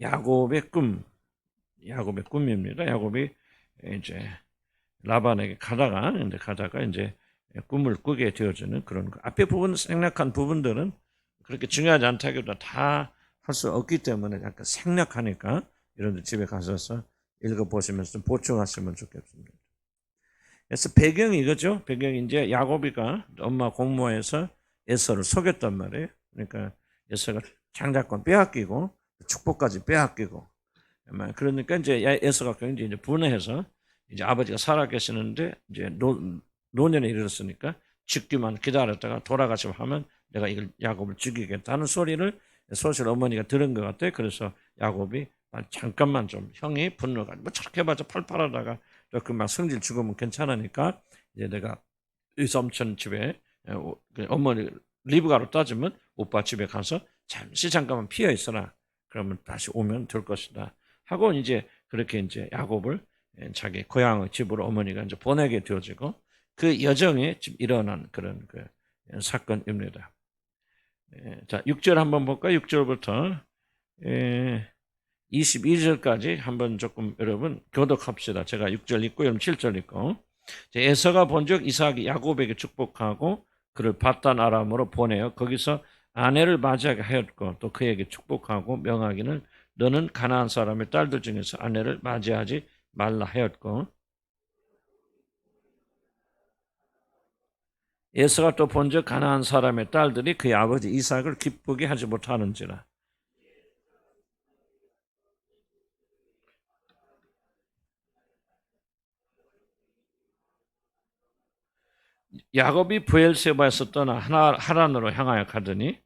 야곱의 꿈입니다. 야곱이 이제 라반에게 가다가 이제 꿈을 꾸게 되어지는 그런 거. 앞에 부분 생략한 부분들은 그렇게 중요하지 않다기보다 다 할 수 없기 때문에 약간 생략하니까 이런데 집에 가셔서 읽어보시면서 좀 보충하시면 좋겠습니다. 그래서 배경이 이거죠. 배경이 이제 야곱이가 엄마 공모해서 에서를 속였단 말이에요. 그러니까 에서가 장자권 빼앗기고 축복까지 빼앗기고 그러니까 이제 에서가 굉장히 이제 분해해서 이제 아버지가 살아계시는데 이제 노년에 이르렀으니까 죽기만 기다렸다가 돌아가시면 하면 내가 이걸 야곱을 죽이겠다는 소리를 어머니가 들은 것 같아요. 그래서 야곱이 잠깐만 좀 형이 분노가 뭐 저렇게 해봤자 팔팔하다가 금방 성질 죽으면 괜찮으니까 이제 내가 의삼촌 집에 어머니 리브가로 따지면 오빠 집에 가서 잠깐만 피어 있어라. 그러면 다시 오면 될 것이다. 하고 이제 그렇게 이제 야곱을 자기 고향의 집으로 어머니가 이제 보내게 되어지고 그 여정에 지금 일어난 그런 그 사건입니다. 자, 6절 한번 볼까요? 6절부터 22절까지 한번 조금 여러분 교독합시다. 제가 6절 읽고 여러분 7절 읽고 에서가 본즉 이삭이 야곱에게 축복하고 그를 바단 아람으로 보내어 거기서 아내를 맞이하게 하였고 또 그에게 축복하고 명하기는 너는 가나안 사람의 딸들 중에서 아내를 맞이하지 말라 하였고 에서가 또 본즉 가나안 사람의 딸들이 그의 아버지 이삭을 기쁘게 하지 못하는지라. 야곱이 브엘세바에서 떠나 하란으로 향하여 가더니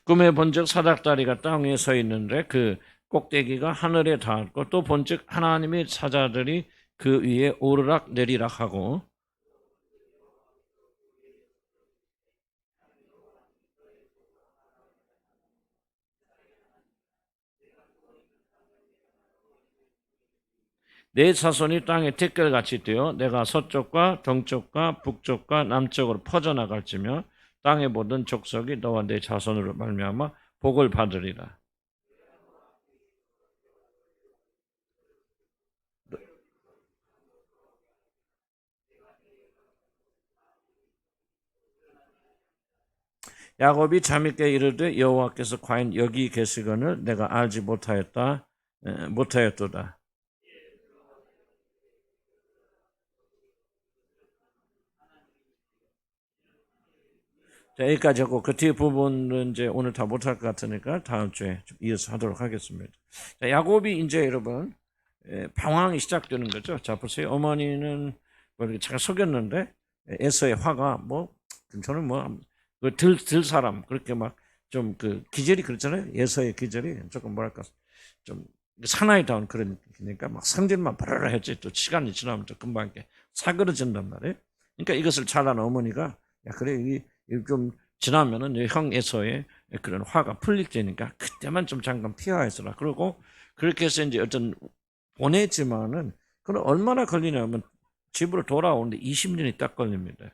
꿈에 본즉 사닥다리가 땅 위에 서 있는데 그 꼭대기가 하늘에 닿았고 또 본즉 하나님의 사자들이 그 위에 오르락 내리락 하고 내 자손이 땅에 댓글같이 되어 내가 서쪽과 동쪽과 북쪽과 남쪽으로 퍼져나갈지며 땅의 모든 족속이 너와 내 자손으로 말미암아 복을 받으리라. 야곱이 잠있게 이르되 여호와께서 과연 여기 계시거늘 내가 알지 못하였도다. 자, 여기까지 하고 그 뒤에 부분은 이제 오늘 다 못할 것 같으니까 다음 주에 좀 이어서 하도록 하겠습니다. 자, 야곱이 이제 여러분 방황이 시작되는 거죠. 자, 보세요. 어머니는 뭐 이렇게 잘 속였는데 에서의 화가 뭐 저는 뭐들 사람 그렇게 막 좀 그 기절이 그렇잖아요. 에서의 기절이 조금 뭐랄까 좀 사나이다운 그런 그러니까 막 성질만 바라라 했지. 또 시간이 지나면 또 금방 이렇게 사그러진단 말이에요. 그러니까 이것을 잘 아는 어머니가 야 그래 좀 지나면은 형 에서의 그런 화가 풀릴 테니까 그때만 좀 잠깐 피하여 있어라. 그러고 그렇게 해서 이제 어떤 보냈지만은 그럼 얼마나 걸리냐면 집으로 돌아오는데 20년이 딱 걸립니다.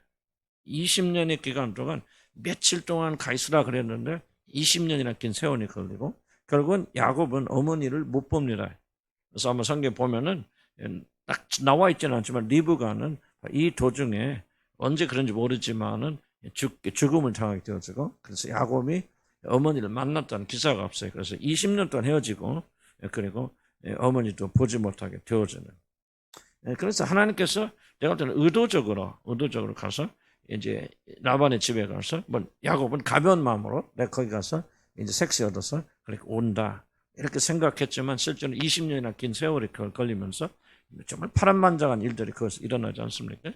20년의 기간 동안 며칠 동안 가 있으라 그랬는데 20년이나 긴 세월이 걸리고 결국은 야곱은 어머니를 못 봅니다. 그래서 한번 성경 보면은 딱 나와 있지는 않지만 리브가는 이 도중에 언제 그런지 모르지만은 죽음을 당하게 되어지고 그래서 야곱이 어머니를 만났다는 기사가 없어요. 그래서 20년 동안 헤어지고 그리고 어머니도 보지 못하게 되어지는. 그래서 하나님께서 내가 볼 때는 의도적으로 가서 이제 라반의 집에 가서 뭐 야곱은 가벼운 마음으로 내가 거기 가서 이제 색시 얻어서 그렇게 온다 이렇게 생각했지만 실제로 20년이나 긴 세월이 걸리면서 정말 파란만장한 일들이 거기서 일어나지 않습니까?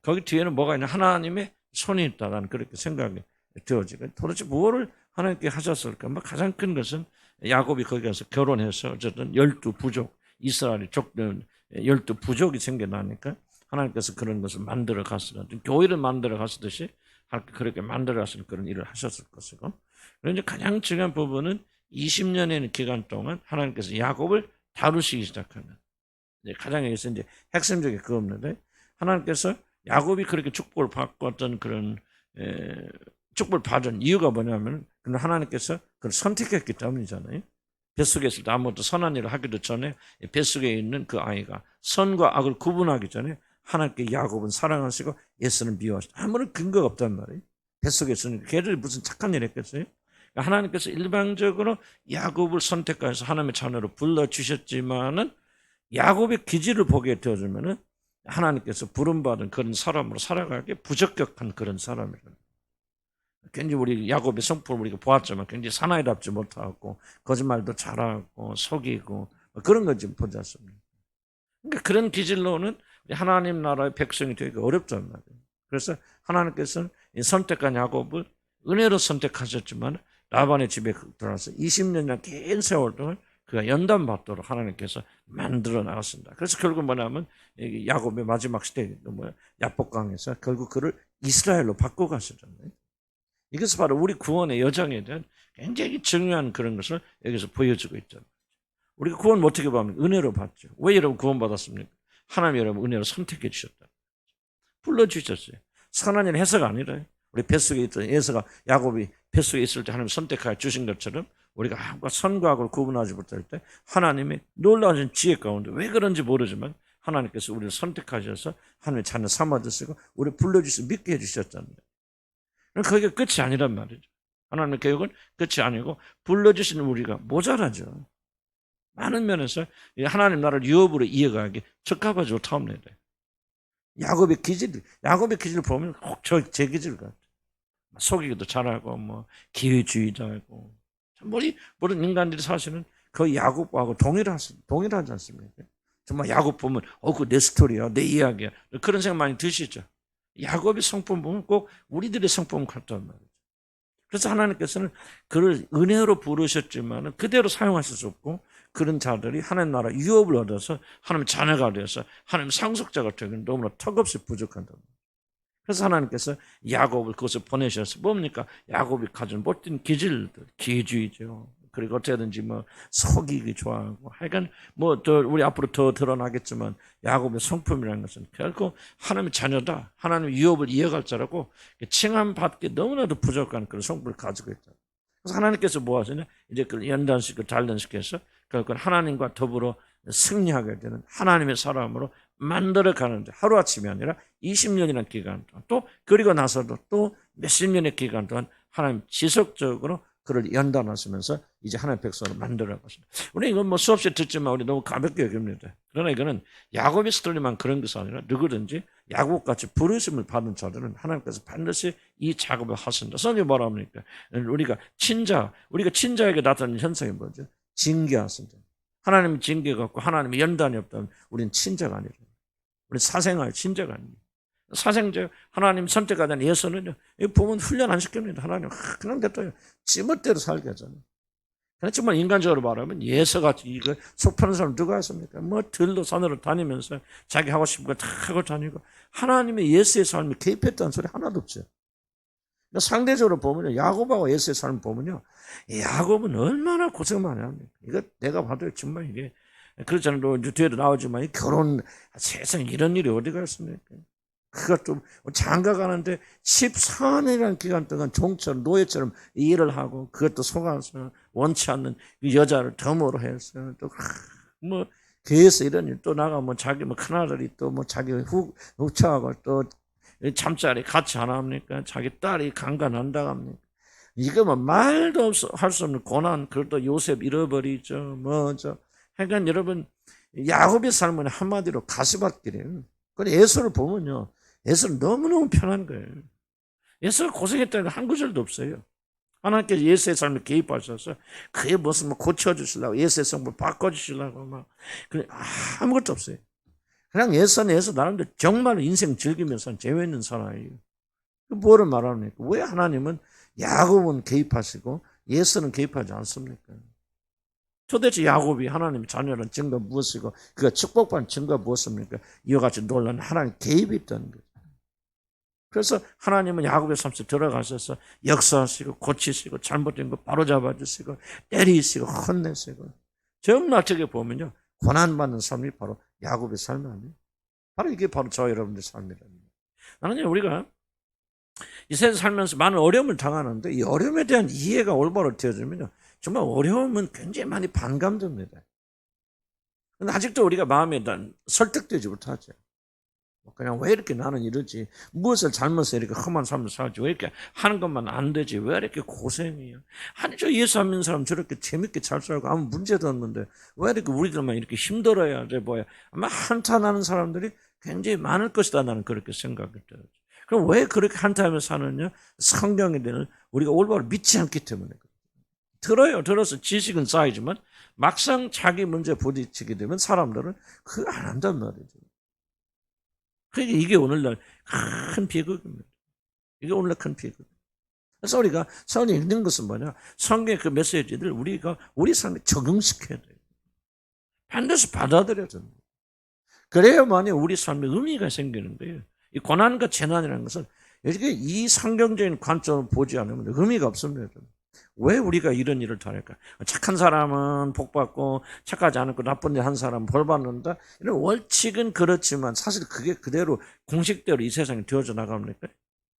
거기 뒤에는 뭐가 있냐 하나님의 손이 있다라는 그렇게 생각이 되어지고 도대체 무엇을 하나님께 하셨을까? 뭐 가장 큰 것은 야곱이 거기 가서 결혼해서 어쨌든 12부족 이스라엘이 12부족이 생겨나니까 하나님께서 그런 것을 만들어 갔으나 교회를 만들어 갔듯이 그렇게 만들어 갔을 그런 일을 하셨을 것이고 그런데 가장 중요한 부분은 20년의 기간 동안 하나님께서 야곱을 다루시기 시작하는 가장 여기서 이제 핵심적인 그겁니다. 하나님께서 야곱이 그렇게 축복을 받고 어떤 그런 축복을 받은 이유가 뭐냐면 하나님께서 그걸 선택했기 때문이잖아요. 뱃속에 있을 때 아무것도 선한 일을 하기도 전에 뱃속에 있는 그 아이가 선과 악을 구분하기 전에 하나님께 야곱은 사랑하시고 에서는 미워하시고 아무런 근거가 없단 말이에요. 뱃속에 있으니까 걔들이 무슨 착한 일 했겠어요? 하나님께서 일방적으로 야곱을 선택해서 하나님의 자녀로 불러주셨지만은 야곱의 기질을 보게 되어주면은 하나님께서 부름받은 그런 사람으로 살아가기 부적격한 그런 사람이라는. 굉장히 우리 야곱의 성품을 우리가 보았지만 굉장히 사나이답지 못하고 거짓말도 잘하고 속이고 그런 거 좀 보지 않습니까? 그러니까 그런 기질로는 하나님 나라의 백성이 되기 어렵단 말이에요. 그래서 하나님께서는 선택한 야곱을 은혜로 선택하셨지만 라반의 집에 들어와서 20년이나 긴 세월 동안 그가 연단받도록 하나님께서 만들어 나갔습니다. 그래서 결국 뭐냐면 야곱의 마지막 시대 야복강에서 결국 그를 이스라엘로 바꿔가시잖아요. 이것은 바로 우리 구원의 여정에 대한 굉장히 중요한 그런 것을 여기서 보여주고 있잖아요. 우리가 구원 어떻게 보면 은혜로 받죠. 왜 여러분 구원받았습니까? 하나님 여러분 은혜로 선택해 주셨다. 불러주셨어요. 선한 일 해서가 아니라요. 우리 뱃속에 있던 에서가 야곱이 뱃속에 있을 때 하나님 선택하여 주신 것처럼 우리가 선과 악을 구분하지 못할 때 하나님의 놀라운 지혜 가운데 왜 그런지 모르지만 하나님께서 우리를 선택하셔서 하나님의 자녀 삼아주시고 우리를 불러주시고 믿게 해주셨잖아요. 그게 끝이 아니란 말이죠. 하나님의 계획은 끝이 아니고 불러주시는 우리가 모자라죠. 많은 면에서 하나님 나라를 유업으로 이어가기 적합하지 못합니다. 야곱의 기질을 보면 꼭 제 기질 같아요. 속이기도 잘하고 기회주의자고 모든 인간들이 사실은 그 야곱하고 동일하지 않습니까? 정말 야곱 보면 그거 내 스토리야, 내 이야기야 그런 생각 많이 드시죠. 야곱의 성품 보면 꼭 우리들의 성품 같단 말이죠. 그래서 하나님께서는 그를 은혜로 부르셨지만 그대로 사용하실 수 없고 그런 자들이 하나님 나라 유업을 얻어서 하나님 자녀가 되어서 하나님 상속자가 되기는 너무나 턱없이 부족한다. 그래서 하나님께서 야곱을 그것을 보내셔서 뭡니까? 야곱이 가진 못된 기질들, 기회주의죠. 그리고 어떻게든지 속이기 좋아하고 하여간 우리 앞으로 더 드러나겠지만 야곱의 성품이라는 것은 결코 하나님의 자녀다. 하나님의 유업을 이어갈 자라고 칭함받기 너무나도 부족한 그런 성품을 가지고 있다. 그래서 하나님께서 뭐 하시냐? 이제 그걸 연단시키고 단련시켜서 결국 하나님과 더불어 승리하게 되는 하나님의 사람으로 만들어 가는데 하루아침이 아니라 20년이라는 기간 동안 또 그리고 나서도 또 몇십 년의 기간 동안 하나님 지속적으로 그를 연단하시면서 이제 하나님의 백성으로 만들어 가십니다. 우리 이건 수없이 듣지만 우리 너무 가볍게 여깁니다. 그러나 이거는 야곱의 스토리만 그런 것이 아니라 누구든지 야곱같이 부르심을 받은 자들은 하나님께서 반드시 이 작업을 하신다. 성경이 뭐라 합니까? 우리가 친자에게 나타나는 현상이 뭐죠? 징계하신다. 하나님이 징계가 없고 하나님의 연단이 없다면 우리는 친자가 아니라 우리 사생아의 친자가 아닙니다. 사생자 하나님 선택하던 예수는요. 보면 훈련 안 시킵니다. 하나님 그냥 됐어요. 지멋대로 살게 하잖아요. 그렇지만 인간적으로 말하면 예수같이 이거 속 푸는 사람 누가 있습니까? 들로 산으로 다니면서 자기 하고 싶은 거 다 하고 다니고 하나님의 예수의 삶이 개입했다는 소리 하나도 없죠. 상대적으로 보면요. 야곱하고 예수의 삶을 보면요. 야곱은 얼마나 고생 많이 합니까? 이거 내가 봐도 정말 이게 그렇잖아요. 뒤에도 나오지만 결혼 세상에 이런 일이 어디가 있습니까? 그것도 장가 가는데 14년이라는 기간 동안 종처럼 노예처럼 일을 하고 그것도 속아서 원치 않는 여자를 덤으로 해서 또 교회에서 이런 일 또 나가면 자기 큰아들이 또 자기 후처하고 또 잠자리 같이 안 합니까? 자기 딸이 강간한다고 합니까? 이거 말도 할 수 없는 고난, 그것도 요셉 잃어버리죠. 그러니까 여러분, 야곱의 삶은 한마디로 가시밭길이에요. 근데 에서를 보면요. 에서는 너무너무 편한 거예요. 에서가 고생했다는 한 구절도 없어요. 하나님께서 예수의 삶에 개입하셔서 그의 모습을 고쳐주시려고 예수의 성품을 바꿔주시려고 아무것도 없어요. 그냥 예수는 예수 나름대로 정말 인생 즐기면서 재미있는 사람이에요. 뭐를 말합니까? 왜 하나님은 야곱은 개입하시고 예수는 개입하지 않습니까? 도대체 야곱이 하나님의 자녀라는 증거가 무엇이고 그가 축복받은 증거가 무엇입니까? 이와 같이 놀라운 하나님의 개입이 있다는 거죠. 그래서 하나님은 야곱의 삶에 들어가셔서 역사하시고 고치시고 잘못된 거 바로잡아주시고 때리시고 혼내시고 정말 어떻게 보면요. 고난받는 삶이 바로 야곱의 삶이 아니에요. 바로 이게 바로 저와 여러분들의 삶이랍니다. 나는 우리가 이 세상 살면서 많은 어려움을 당하는데 이 어려움에 대한 이해가 올바로 되어지면요. 정말 어려움은 굉장히 많이 반감됩니다. 근데 아직도 우리가 마음에 설득되지 못하죠. 그냥 왜 이렇게 나는 이러지? 무엇을 잘못해서 이렇게 험한 삶을 살지? 왜 이렇게 하는 것만 안 되지? 왜 이렇게 고생이야? 아니, 저 예수 안 믿는 사람 저렇게 재밌게 잘 살고 아무 문제도 없는데 왜 이렇게 우리들만 이렇게 힘들어야 돼? 뭐야? 아마 한탄하는 사람들이 굉장히 많을 것이다. 나는 그렇게 생각이 들어요. 그럼 왜 그렇게 한탄하며 사느냐? 성경에 대한 우리가 올바로 믿지 않기 때문에. 들어서 지식은 쌓이지만 막상 자기 문제 부딪히게 되면 사람들은 그거 안 한단 말이죠. 그러니까 이게 오늘날 큰 비극입니다. 이게 오늘날 큰 비극. 그래서 우리가 성경에 읽는 것은 뭐냐? 성경의 그 메시지들 우리가 우리 삶에 적용시켜야 돼요. 반드시 받아들여야 됩니다. 그래야만이 우리 삶에 의미가 생기는 거예요. 이 고난과 재난이라는 것은 이렇게 이 성경적인 관점을 보지 않으면 의미가 없습니다. 왜 우리가 이런 일을 당할까? 착한 사람은 복받고 착하지 않고 나쁜 일 한 사람은 벌받는다. 이런 원칙은 그렇지만 사실 그게 그대로 공식대로 이 세상에 되어져 나갑니까?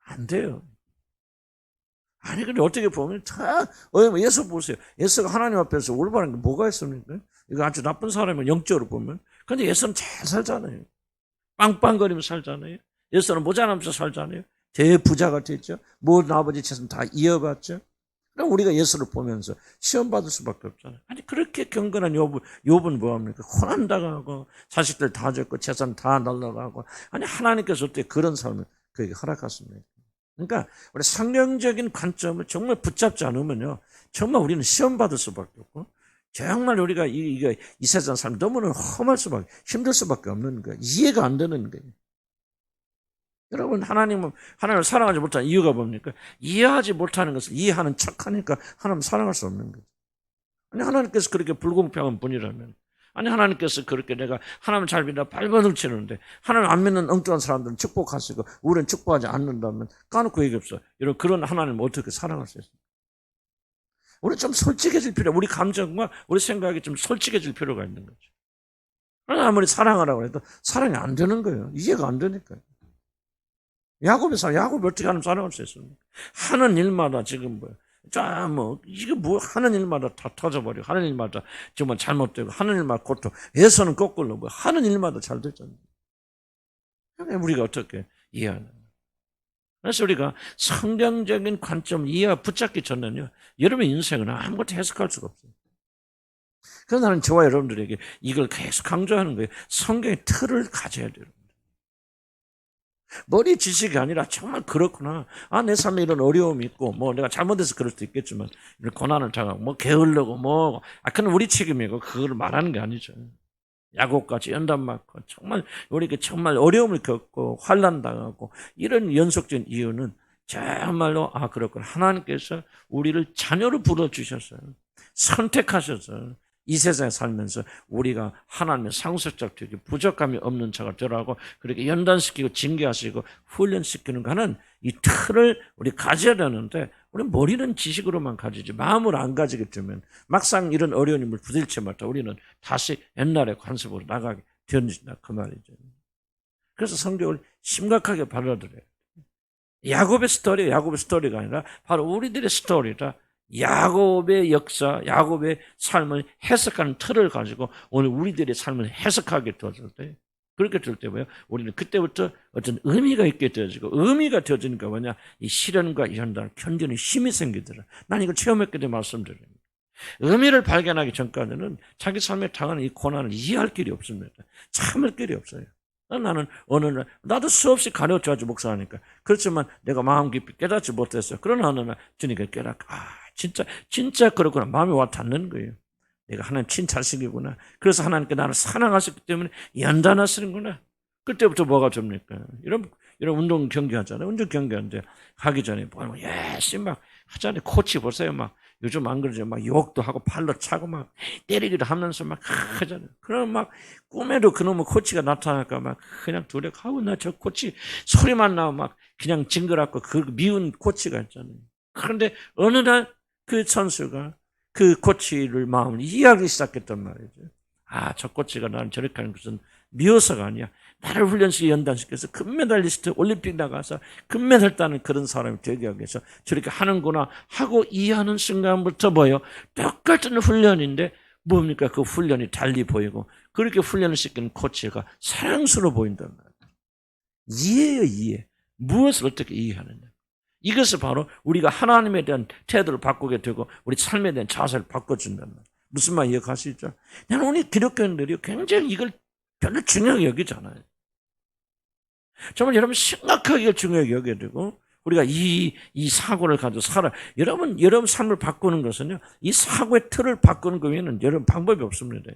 안 돼요. 아니 근데 어떻게 보면 다 예수 보세요. 예수가 하나님 앞에서 올바른 게 뭐가 있습니까? 이거 아주 나쁜 사람은 영적으로 보면. 근데 예수는 잘 살잖아요. 빵빵거리면서 살잖아요. 예수는 모자라면서 살잖아요. 대부자가 됐죠. 모든 아버지 재산 다 이어받죠. 그럼 우리가 예수를 보면서 시험받을 수밖에 없잖아요. 아니 그렇게 경건한 욥은 뭐합니까? 고난당하고 자식들 다 죽고 재산 다 날라가고 아니 하나님께서 어떻게 그런 삶을 그에게 허락하십니까? 그러니까 우리 성경적인 관점을 정말 붙잡지 않으면요 정말 우리는 시험받을 수밖에 없고 정말 우리가 이 세상 삶 너무나 험할 수밖에 힘들 수밖에 없는 거예요. 이해가 안 되는 거예요. 여러분 하나님을 사랑하지 못하는 이유가 뭡니까? 이해하지 못하는 것을 이해하는 척하니까 하나님 사랑할 수 없는 거죠. 아니 하나님께서 그렇게 불공평한 분이라면 아니 하나님께서 그렇게 내가 하나님 잘 믿다 발버둥 치는데 하나님 안 믿는 엉뚱한 사람들은 축복하시고 우리는 축복하지 않는다면 까놓고 얘기 없어. 여러분 그런 하나님을 어떻게 사랑할 수 있습니까? 우리 좀 솔직해질 필요, 우리 감정과 우리 생각이 좀 솔직해질 필요가 있는 거죠. 아무리 사랑하라고 해도 사랑이 안 되는 거예요. 이해가 안 되니까요. 야곱이 어떻게 하나님 사랑할 수 있습니까? 하는 일마다 지금 이게 하는 일마다 다 터져버리고, 하는 일마다 정말 잘못되고, 하는 일마다 고통, 예서는 거꾸로 하는 일마다 잘 됐잖아요. 우리가 어떻게 이해하냐. 그래서 우리가 성경적인 관점 이해와 붙잡기 전에는요, 여러분의 인생은 아무것도 해석할 수가 없어요. 그래서 나는 저와 여러분들에게 이걸 계속 강조하는 거예요. 성경의 틀을 가져야 돼요. 머리 지식이 아니라 정말 그렇구나. 내 삶에 이런 어려움이 있고, 내가 잘못해서 그럴 수도 있겠지만, 이런 고난을 당하고, 게을르고, 그건 우리 책임이고, 그걸 말하는 게 아니죠. 야곱같이 연단 맞고, 정말, 우리가 정말 어려움을 겪고, 환난 당하고, 이런 연속적인 이유는 정말로, 그렇구나. 하나님께서 우리를 자녀로 불러주셨어요. 선택하셔서, 이 세상에 살면서 우리가 하나님의 상속자가 되게 부족함이 없는 자가 되라고 그렇게 연단시키고 징계하시고 훈련시키는 거는 이 틀을 우리 가져야 되는데 우리 머리는 지식으로만 가지지 마음을 안 가지게 되면 막상 이런 어려운 힘을 부딪힐 때마다 우리는 다시 옛날의 관습으로 나가게 되어진다 그 말이죠. 그래서 성경을 심각하게 받아들여요. 야곱의 스토리가 아니라 바로 우리들의 스토리다. 야곱의 역사, 야곱의 삶을 해석하는 틀을 가지고 오늘 우리들의 삶을 해석하게 되어질 때, 그렇게 될 때 뭐예요? 우리는 그때부터 어떤 의미가 있게 되어지고, 의미가 되어지니까 뭐냐? 이 시련과 연단을 견디는 힘이 생기더라. 난 이걸 체험했기 때문에 말씀드립니다. 의미를 발견하기 전까지는 자기 삶에 당하는 이 고난을 이해할 길이 없습니다. 참을 길이 없어요. 나는 어느 날, 나도 수없이 가르쳐가지고 목사하니까. 그렇지만 내가 마음 깊이 깨닫지 못했어요. 그러나 어느 날 주님께 깨닫고, 진짜 그렇구나. 마음이 와 닿는 거예요. 내가 하나님 친자식이구나. 그래서 하나님께 나를 사랑하셨기 때문에 연단하시는구나. 그때부터 뭐가 됩니까? 이런 운동 경기 하잖아요. 운동 경기하는데 하기 전에 열심히 막 하잖아요. 코치 보세요. 요즘 안 그러죠. 욕도 하고 팔로 차고 때리기도 하면서 하잖아요. 그럼 꿈에도 그놈의 코치가 나타날까 그냥 두려워하고 나 저 코치 소리만 나면 그냥 징그럽고 그 미운 코치가 있잖아요. 그런데 어느 날 그 선수가 그 코치를 마음을 이해하기 시작했단 말이죠. 저 코치가 나는 저렇게 하는 것은 미워서가 아니야. 나를 훈련시켜 연단시켜서 금메달리스트 올림픽 나가서 금메달 따는 그런 사람이 되게 하기 위해서 저렇게 하는구나 하고 이해하는 순간부터 뭐예요? 똑같은 훈련인데 뭡니까? 그 훈련이 달리 보이고 그렇게 훈련을 시키는 코치가 사랑스러워 보인단 말이에요. 이해예요, 이해. 무엇을 어떻게 이해하느냐. 이것을 바로 우리가 하나님에 대한 태도를 바꾸게 되고 우리 삶에 대한 자세를 바꿔준단 말이에요. 무슨 말 이해가시죠? 나는 우리 기독교인들이 굉장히 이걸 별로 중요하게 여기잖아요. 정말 여러분 심각하게 중요하게 여겨야 되고 우리가 이 사고를 가지고 여러분 삶을 바꾸는 것은요. 이 사고의 틀을 바꾸는 것 외에는 여러분 방법이 없습니다.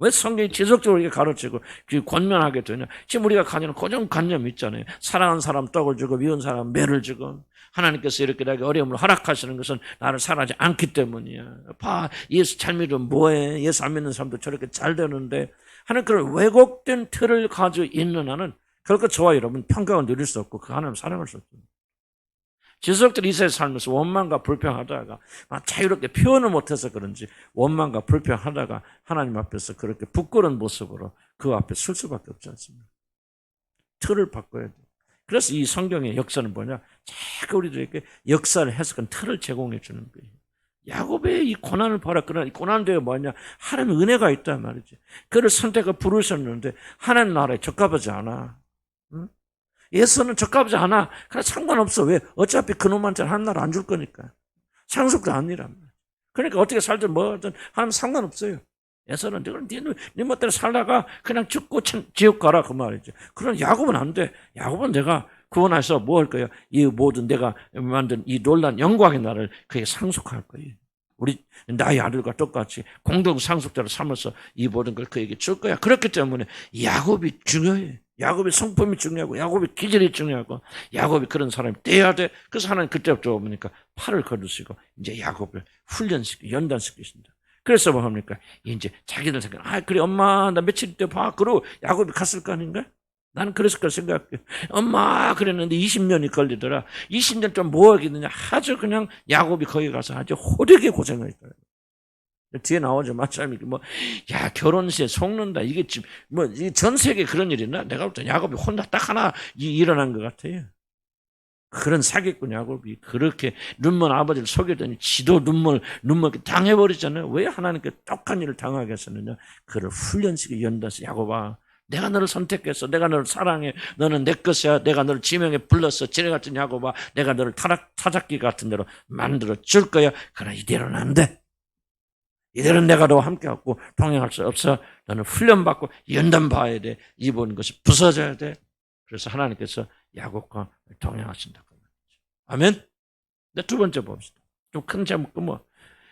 왜 성경이 지속적으로 이렇게 가르치고 권면하게 되냐. 지금 우리가 가지는 고정관념이 있잖아요. 사랑하는 사람 떡을 주고 미운 사람 매를 주고 하나님께서 이렇게 나에게 어려움을 허락하시는 것은 나를 사랑하지 않기 때문이야. 예수 잘 믿으면 뭐해. 예수 안 믿는 사람도 저렇게 잘 되는데 하는 그런 왜곡된 틀을 가지고 있는 한은 결코 저와 여러분 평강을 누릴 수 없고 그 하나님 사랑할 수 없습니다. 지속적으로 이 세상에 살면서 원망과 불평하다가 자유롭게 표현을 못해서 그런지 원망과 불평하다가 하나님 앞에서 그렇게 부끄러운 모습으로 그 앞에 설 수밖에 없지 않습니까? 틀을 바꿔야 돼요. 그래서 이 성경의 역사는 뭐냐? 자꾸 우리들에게 역사를 해석한 틀을 제공해 주는 거예요. 야곱의 이 고난을 봐라. 그러나 이 고난 뒤에 뭐냐? 하나님의 은혜가 있단 말이지. 그를 선택해 부르셨는데 하나님 나라에 적합하지 않아. 응? 예수는 적합하지 않아. 그러나 상관없어. 왜? 어차피 그놈한테는 하나님 나라 안 줄 거니까. 상속도 아니란 말이야. 그러니까 어떻게 살든 뭐든 하나님 상관없어요. 예수는 네 멋대로 살다가 그냥 죽고 지옥 가라 그 말이지. 그런 야곱은 안 돼. 야곱은 내가 구원해서 뭐 할 거야? 이 모든 내가 만든 이 놀란 영광의 나를 그에게 상속할 거예요. 우리 나의 아들과 똑같이 공동 상속자로 삼아서 이 모든 걸 그에게 줄 거야. 그렇기 때문에 야곱이 중요해. 야곱의 성품이 중요하고 야곱의 기질이 중요하고 야곱이 그런 사람이 돼야 돼. 그래서 하나님 그때부터 보니까 팔을 거두시고 이제 야곱을 훈련시키고 연단시키신다. 그래서 뭐 합니까? 이제 자기들 생각, 그래 엄마 나 며칠 때 봐. 그러고 야곱이 갔을 거 아닌가? 나는 그랬을 거 생각해. 엄마 그랬는데 20년이 걸리더라. 20년 동안 뭐 하겠느냐. 아주 그냥 야곱이 거기 가서 아주 호되게 고생을 했더라. 뒤에 나오죠. 마침이 결혼시에 속는다. 이게 지금 전 세계에 그런 일이 있나? 내가 볼 때 야곱이 혼자 딱 하나 일어난 것 같아요. 그런 사기꾼 야곱이 그렇게 눈먼 아버지를 속이더니 지도 눈물 당해버리잖아요. 왜 하나님께 똑같은 일을 당하게 했었느냐? 그를 훈련시켜 연다서 야곱아 내가 너를 선택했어. 내가 너를 사랑해. 너는 내 것이야. 내가 너를 지명에 불렀어. 지뢰 같은 야곱아 내가 너를 타작기 같은 대로 만들어 줄 거야. 그러나 이대로는 안 돼. 이대로는 내가 너와 함께하고 동행할 수 없어. 너는 훈련받고 연단봐야 돼. 입은 것이 부서져야 돼. 그래서 하나님께서 야곱과 동행하신다고. 아멘? 네, 두 번째 봅시다. 좀 큰 제목,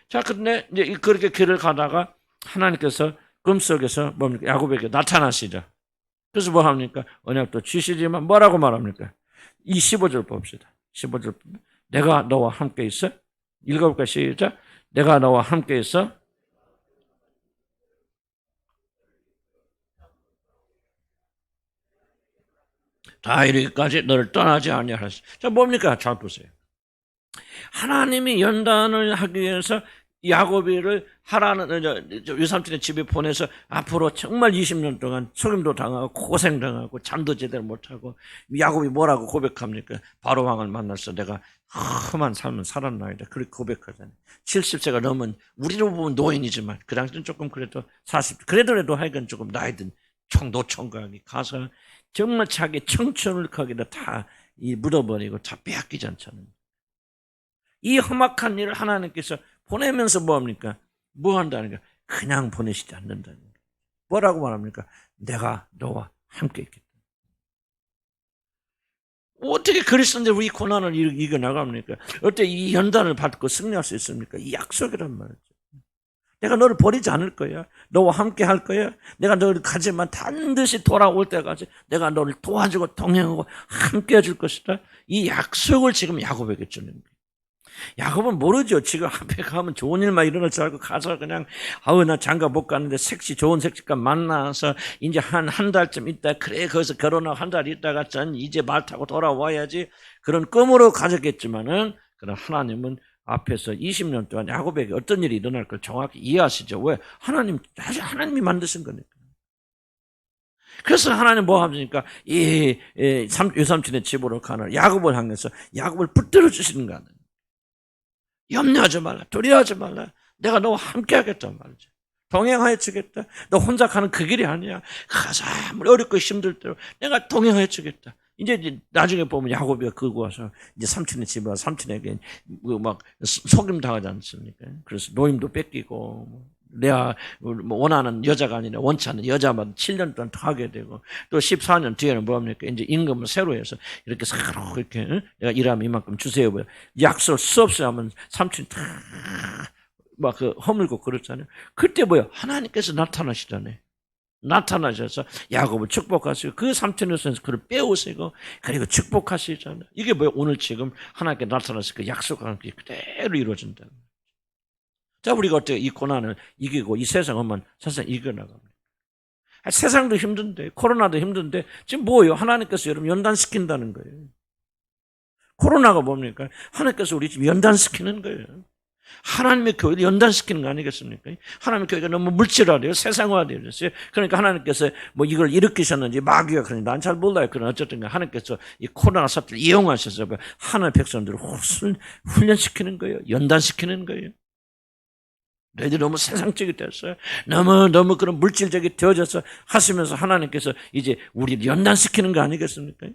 자, 근데 이제 그렇게 길을 가다가 하나님께서 꿈속에서 뭡니까? 야곱에게 나타나시죠. 그래서 뭐 합니까? 언약도 주시지만 뭐라고 말합니까? 이 15절 봅시다. 15절. 내가 너와 함께 있어. 읽어볼까? 시작. 내가 너와 함께 있어. 다 이르기까지 너를 떠나지 아니하였어. 자, 뭡니까? 잘 보세요. 하나님이 연단을 하기 위해서 야곱이를 하라는 외삼촌의 집에 보내서 앞으로 정말 20년 동안 속임도 당하고 고생당하고 잠도 제대로 못하고 야곱이 뭐라고 고백합니까? 바로 왕을 만나서 내가 험한 삶을 살았나이다. 그렇게 고백하잖아요. 70세가 넘은 우리로 보면 노인이지만 그 당시는 조금 그래도 40 그래도 하여간 조금 나이 든 노총각이 가서 정말 자기 청춘을 거기다 다 묻어버리고 다 빼앗기지 않잖아요. 이 험악한 일을 하나님께서 보내면서 뭐합니까? 뭐 한다는 게 그냥 보내시지 않는다는 거예요. 뭐라고 말합니까? 내가 너와 함께 있겠다. 어떻게 그리스도인들 이 고난을 이겨나갑니까? 어떻게 이 연단을 받고 승리할 수 있습니까? 이 약속이란 말이죠. 내가 너를 버리지 않을 거야. 너와 함께 할 거야. 내가 너를 가지만 반드시 돌아올 때까지 내가 너를 도와주고 동행하고 함께 해줄 것이다. 이 약속을 지금 야곱에게 주는 거예요. 야곱은 모르죠. 지금 앞에 가면 좋은 일만 일어날 줄 알고 가서 그냥 나 장가 못 가는데 좋은 섹시가 만나서 이제 한 달쯤 있다. 그래 거기서 결혼하고 한 달 있다가 전 이제 말 타고 돌아와야지. 그런 꿈으로 가졌겠지만은 그런 하나님은 앞에서 20년 동안 야곱에게 어떤 일이 일어날 걸 정확히 이해하시죠. 왜? 하나님이 만드신 거니까. 그래서 하나님 뭐 합니까? 외삼촌의 집으로 가는 야곱을 향해서 야곱을 붙들어 주시는 거 아니에요. 염려하지 말라, 두려워하지 말라. 내가 너와 함께 하겠단 말이죠. 동행하여 주겠다. 너 혼자 가는 그 길이 아니야. 가서 아무리 어렵고 힘들 때로 내가 동행하여 주겠다. 이제 나중에 보면 야곱이가 긁고 와서 이제 삼촌의 집에 와서 삼촌에게 막 속임 당하지 않습니까? 그래서 노임도 뺏기고 내가 원하는 여자가 아니라 원치 않는 여자만 7년 동안 더 하게 되고 또 14년 뒤에는 뭡니까? 이제 임금을 새로 해서 이렇게 서로 이렇게 내가 일하면 이만큼 주세요. 약속을 수 없이 하면 삼촌이 다 막 허물고 그렇잖아요. 그때 뭐야? 하나님께서 나타나시잖아요. 나타나셔서 야곱을 축복하시고 그 삼촌에서 그를 빼오시고 그리고 축복하시잖아요. 이게 뭐야? 오늘 지금 하나님께 나타나서 그 약속하는 게 그대로 이루어진다. 자, 우리가 어떻게 이 고난을 이기고 이 세상은 세상 이겨나갑니다. 세상도 힘든데 코로나도 힘든데 지금 뭐예요? 하나님께서 여러분 연단시킨다는 거예요. 코로나가 뭡니까? 하나님께서 우리 지금 연단시키는 거예요. 하나님의 교회를 연단시키는 거 아니겠습니까? 하나님의 교회가 너무 물질화돼요. 세상화되었어요. 그러니까 하나님께서 뭐 이걸 일으키셨는지 마귀가 그러니 난 잘 몰라요. 그러나 어쨌든 하나님께서 이 코로나 사태를 이용하셔서 하나님의 백성들을 훈련시키는 거예요. 연단시키는 거예요. 너희들이 너무 세상적이 됐어요. 너무 그런 물질적이 되어져서 하시면서 하나님께서 이제 우리를 연단시키는 거 아니겠습니까?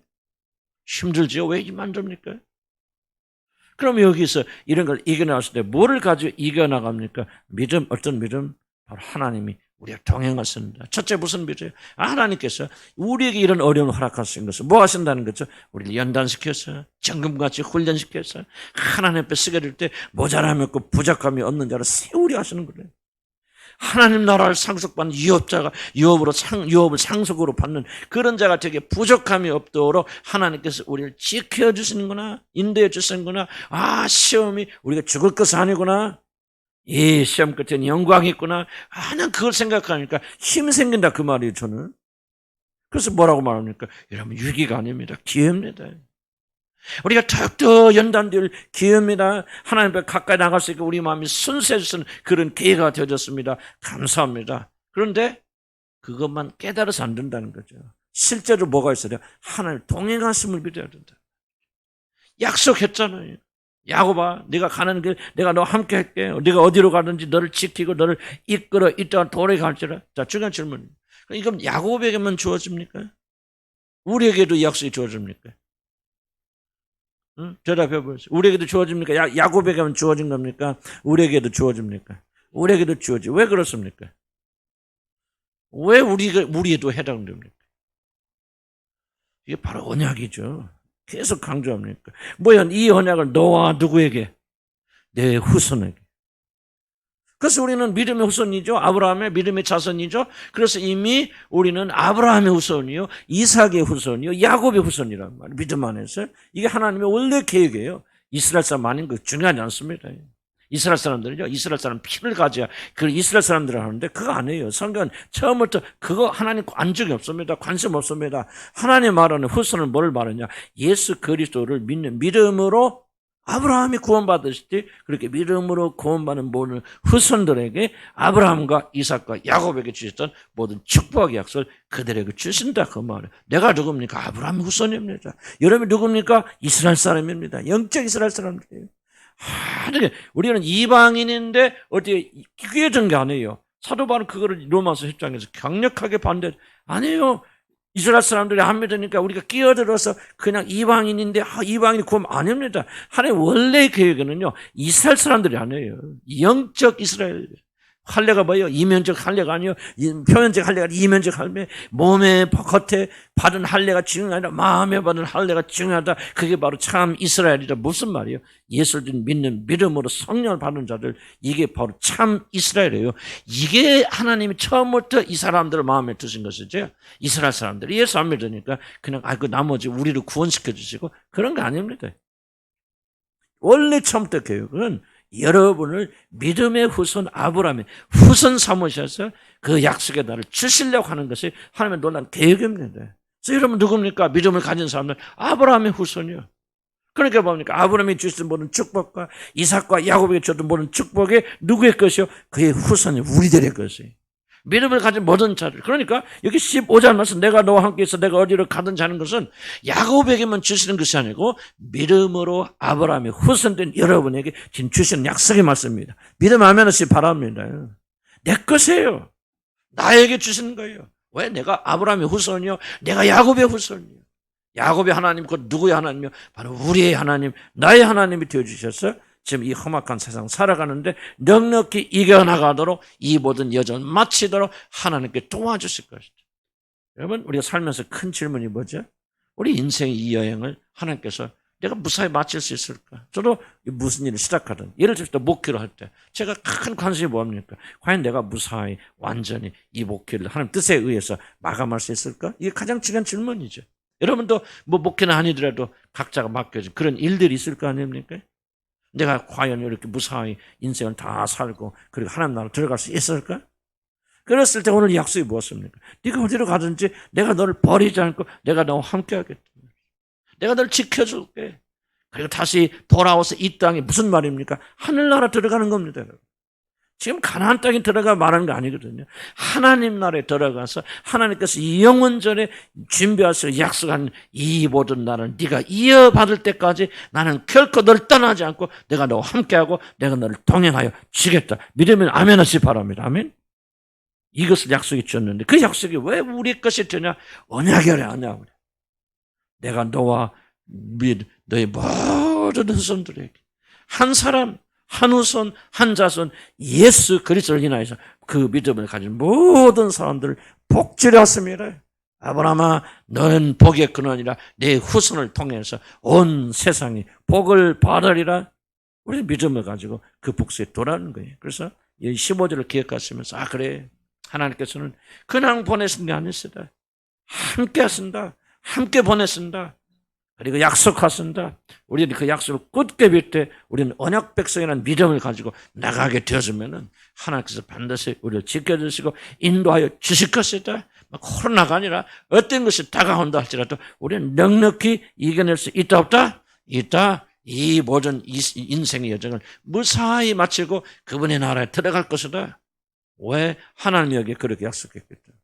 힘들지요? 왜 만듭니까? 그럼 여기서 이런 걸 이겨나갔을 때 뭐를 가지고 이겨나갑니까? 믿음, 어떤 믿음? 바로 하나님이 우리가 동행하신다. 첫째 무슨 믿음이에요? 하나님께서 우리에게 이런 어려움을 허락하신 것을 뭐 하신다는 거죠? 우리를 연단시켜서 정금같이 훈련시켜서 하나님 앞에 쓰게 될 때 모자람이 없고 부족함이 없는 자를 세우려 하시는 거예요. 하나님 나라를 상속받는 유업자가 유업을 상속으로 받는 그런 자가 되게 부족함이 없도록 하나님께서 우리를 지켜주시는구나, 인도해 주시는구나. 아, 시험이 우리가 죽을 것이 아니구나. 이 시험 끝에는 영광이 있구나. 난 그걸 생각하니까 힘이 생긴다 그 말이에요, 저는. 그래서 뭐라고 말합니까? 여러분, 위기가 아닙니다. 기회입니다. 우리가 더욱더 연단될 기회입니다. 하나님 앞에 가까이 나갈 수 있고 우리 마음이 순수해지는 그런 기회가 되어졌습니다. 감사합니다. 그런데 그것만 깨달아서 안 된다는 거죠. 실제로 뭐가 있어요? 하나님 동행하심을 믿어야 된다. 약속했잖아요. 야곱아, 네가 가는 길 내가 너와 함께 할게. 네가 어디로 가든지 너를 지키고 너를 이끌어 이따가 돌아갈지라. 자, 중요한 질문. 이건 야곱에게만 주어집니까? 우리에게도 이 약속이 주어집니까? 응? 대답해 보세요. 우리에게도 주어집니까? 야곱에게만 주어진 겁니까? 우리에게도 주어집니까? 우리에게도 주어지. 왜 그렇습니까? 왜 우리에도 해당됩니까? 이게 바로 언약이죠. 계속 강조합니까? 뭐야, 이 언약을 너와 누구에게? 내 후손에게. 그래서 우리는 믿음의 후손이죠. 아브라함의 믿음의 자손이죠. 그래서 이미 우리는 아브라함의 후손이요, 이삭의 후손이요, 야곱의 후손이란 말이에요. 믿음 안에서. 이게 하나님의 원래 계획이에요. 이스라엘 사람 아닌 거 중요하지 않습니다. 이스라엘 사람들은요, 이스라엘 사람 피를 가져야 그 이스라엘 사람들 하는데 그거 아니에요. 성경은 처음부터 그거 하나님 안적이 없습니다. 관심 없습니다. 하나님 말하는 후손은 뭘 말하냐? 예수 그리스도를 믿는 믿음으로 아브라함이 구원받으실 때 그렇게 믿음으로 구원받는 모든 후손들에게 아브라함과 이삭과 야곱에게 주셨던 모든 축복의 약속을 그들에게 주신다 그 말이에요. 내가 누굽니까? 아브라함 후손입니다. 여러분이 누굽니까? 이스라엘 사람입니다. 영적 이스라엘 사람들이에요. 우리는 이방인인데 어디에 끼어든 게 아니에요. 사도 바울은 그거를 로마서 10장에서 강력하게 반대. 아니에요. 이스라엘 사람들이 안 믿으니까 우리가 끼어들어서 그냥 이방인인데 이방인이 구원 아닙니다. 하나님 원래의 계획에는요, 이스라엘 사람들이 아니에요. 영적 이스라엘. 할례가 뭐예요? 이면적 할례가 아니에요. 표면적 할례가 이면적 할례. 몸에 겉에 받은 할례가 중요한 아니라 마음에 받은 할례가 중요하다. 그게 바로 참 이스라엘이다. 무슨 말이에요? 예수를 믿는 믿음으로 성령을 받는 자들, 이게 바로 참 이스라엘이에요. 이게 하나님이 처음부터 이 사람들을 마음에 두신 것이죠. 이스라엘 사람들이 예수 안 믿으니까 그냥 그 나머지 우리를 구원시켜 주시고 그런 거 아닙니다. 원래 처음부터 교육은 여러분을 믿음의 후손 아브라함의 후손 삼으셔서 그 약속의 날을 주시려고 하는 것이 하나님의 놀라운 계획입니다. 그래서 여러분 누굽니까? 믿음을 가진 사람들 아브라함의 후손이요. 그러니까 뭡니까? 아브라함이 주신 모든 축복과 이삭과 야곱에게 줬던 모든 축복이 누구의 것이요? 그의 후손이 우리들의 것이에요. 믿음을 가진 모든 자들. 그러니까 여기 15절 말씀 내가 너와 함께 있어 내가 어디로 가든지 하는 것은 야곱에게만 주시는 것이 아니고 믿음으로 아브라함의 후손된 여러분에게 지금 주시는 약속의 말씀입니다. 믿음하면 없이 바랍니다. 내 것이에요. 나에게 주시는 거예요. 왜? 내가 아브라함의 후손이요. 내가 야곱의 후손이요. 야곱의 하나님 곧 누구의 하나님이요? 바로 우리의 하나님, 나의 하나님이 되어주셔서 지금 이 험악한 세상 살아가는데 넉넉히 이겨나가도록 이 모든 여정 마치도록 하나님께 도와주실 것이죠. 여러분 우리가 살면서 큰 질문이 뭐죠? 우리 인생의 이 여행을 하나님께서 내가 무사히 마칠 수 있을까? 저도 무슨 일을 시작하든 예를 들어 목회를 할 때 제가 큰 관심이 뭡니까? 과연 내가 무사히 완전히 이 목회를 하나님 뜻에 의해서 마감할 수 있을까? 이게 가장 중요한 질문이죠. 여러분도 뭐 목회는 아니더라도 각자가 맡겨진 그런 일들이 있을 거 아닙니까? 내가 과연 이렇게 무사히 인생을 다 살고 그리고 하나님 나라로 들어갈 수 있을까? 그랬을 때 오늘 약속이 무엇입니까? 네가 어디로 가든지 내가 너를 버리지 않고 내가 너와 함께 하겠다. 내가 너를 지켜줄게. 그리고 다시 돌아와서 이 땅이 무슨 말입니까? 하늘나라 들어가는 겁니다. 여러분. 지금 가나안 땅에 들어가 말하는 거 아니거든요. 하나님 나라에 들어가서 하나님께서 영원전에 준비하셔서 약속한 이 모든 나라는 네가 이어받을 때까지 나는 결코 너를 떠나지 않고 내가 너와 함께하고 내가 너를 동행하여 주겠다. 믿으면 아멘 하시 바랍니다. 아멘. 이것을 약속이 주었는데 그 약속이 왜 우리 것이 되냐? 언약이 아니야. 내가 너와 너의 모든 후손들에게 한 사람, 한 후손, 한 자손 예수 그리스도를 인하여서 그 믿음을 가진 모든 사람들을 복주려 했습니다. 아브라함아 너는 복의 근원이라 내 후손을 통해서 온 세상이 복을 받으리라. 우리 믿음을 가지고 그 복수에 돌아오는 거예요. 그래서 이 15절을 기억하시면서 그래 하나님께서는 그냥 보내신 게 아니시다. 함께 하신다. 함께 보내신다. 그리고 약속하신다. 우리는 그 약속을 굳게 믿되 우리는 언약 백성이라는 믿음을 가지고 나가게 되어지면은 하나님께서 반드시 우리를 지켜주시고 인도하여 주실 것이다. 코로나가 아니라 어떤 것이 다가온다 할지라도 우리는 넉넉히 이겨낼 수 있다 없다? 있다. 이 모든 인생의 여정을 무사히 마치고 그분의 나라에 들어갈 것이다. 왜? 하나님이 여기에 그렇게 약속했기 때문에.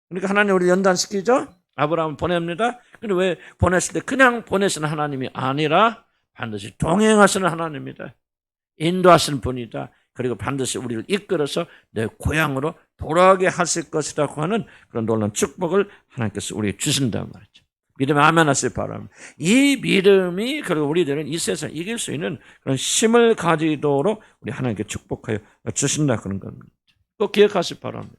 그러니까 하나님 우리 연단시키죠? 아브라함을 보냅니다. 근데 왜 보냈을 때 그냥 보내시는 하나님이 아니라 반드시 동행하시는 하나님이다. 인도하시는 분이다. 그리고 반드시 우리를 이끌어서 내 고향으로 돌아가게 하실 것이라고 하는 그런 놀라운 축복을 하나님께서 우리에게 주신단 말이죠. 믿음에 아멘 하시기 바랍니다. 이 믿음이 그리고 우리들은 이 세상을 이길 수 있는 그런 힘을 가지도록 우리 하나님께 축복하여 주신다 그런 겁니다. 꼭 기억하시기 바랍니다.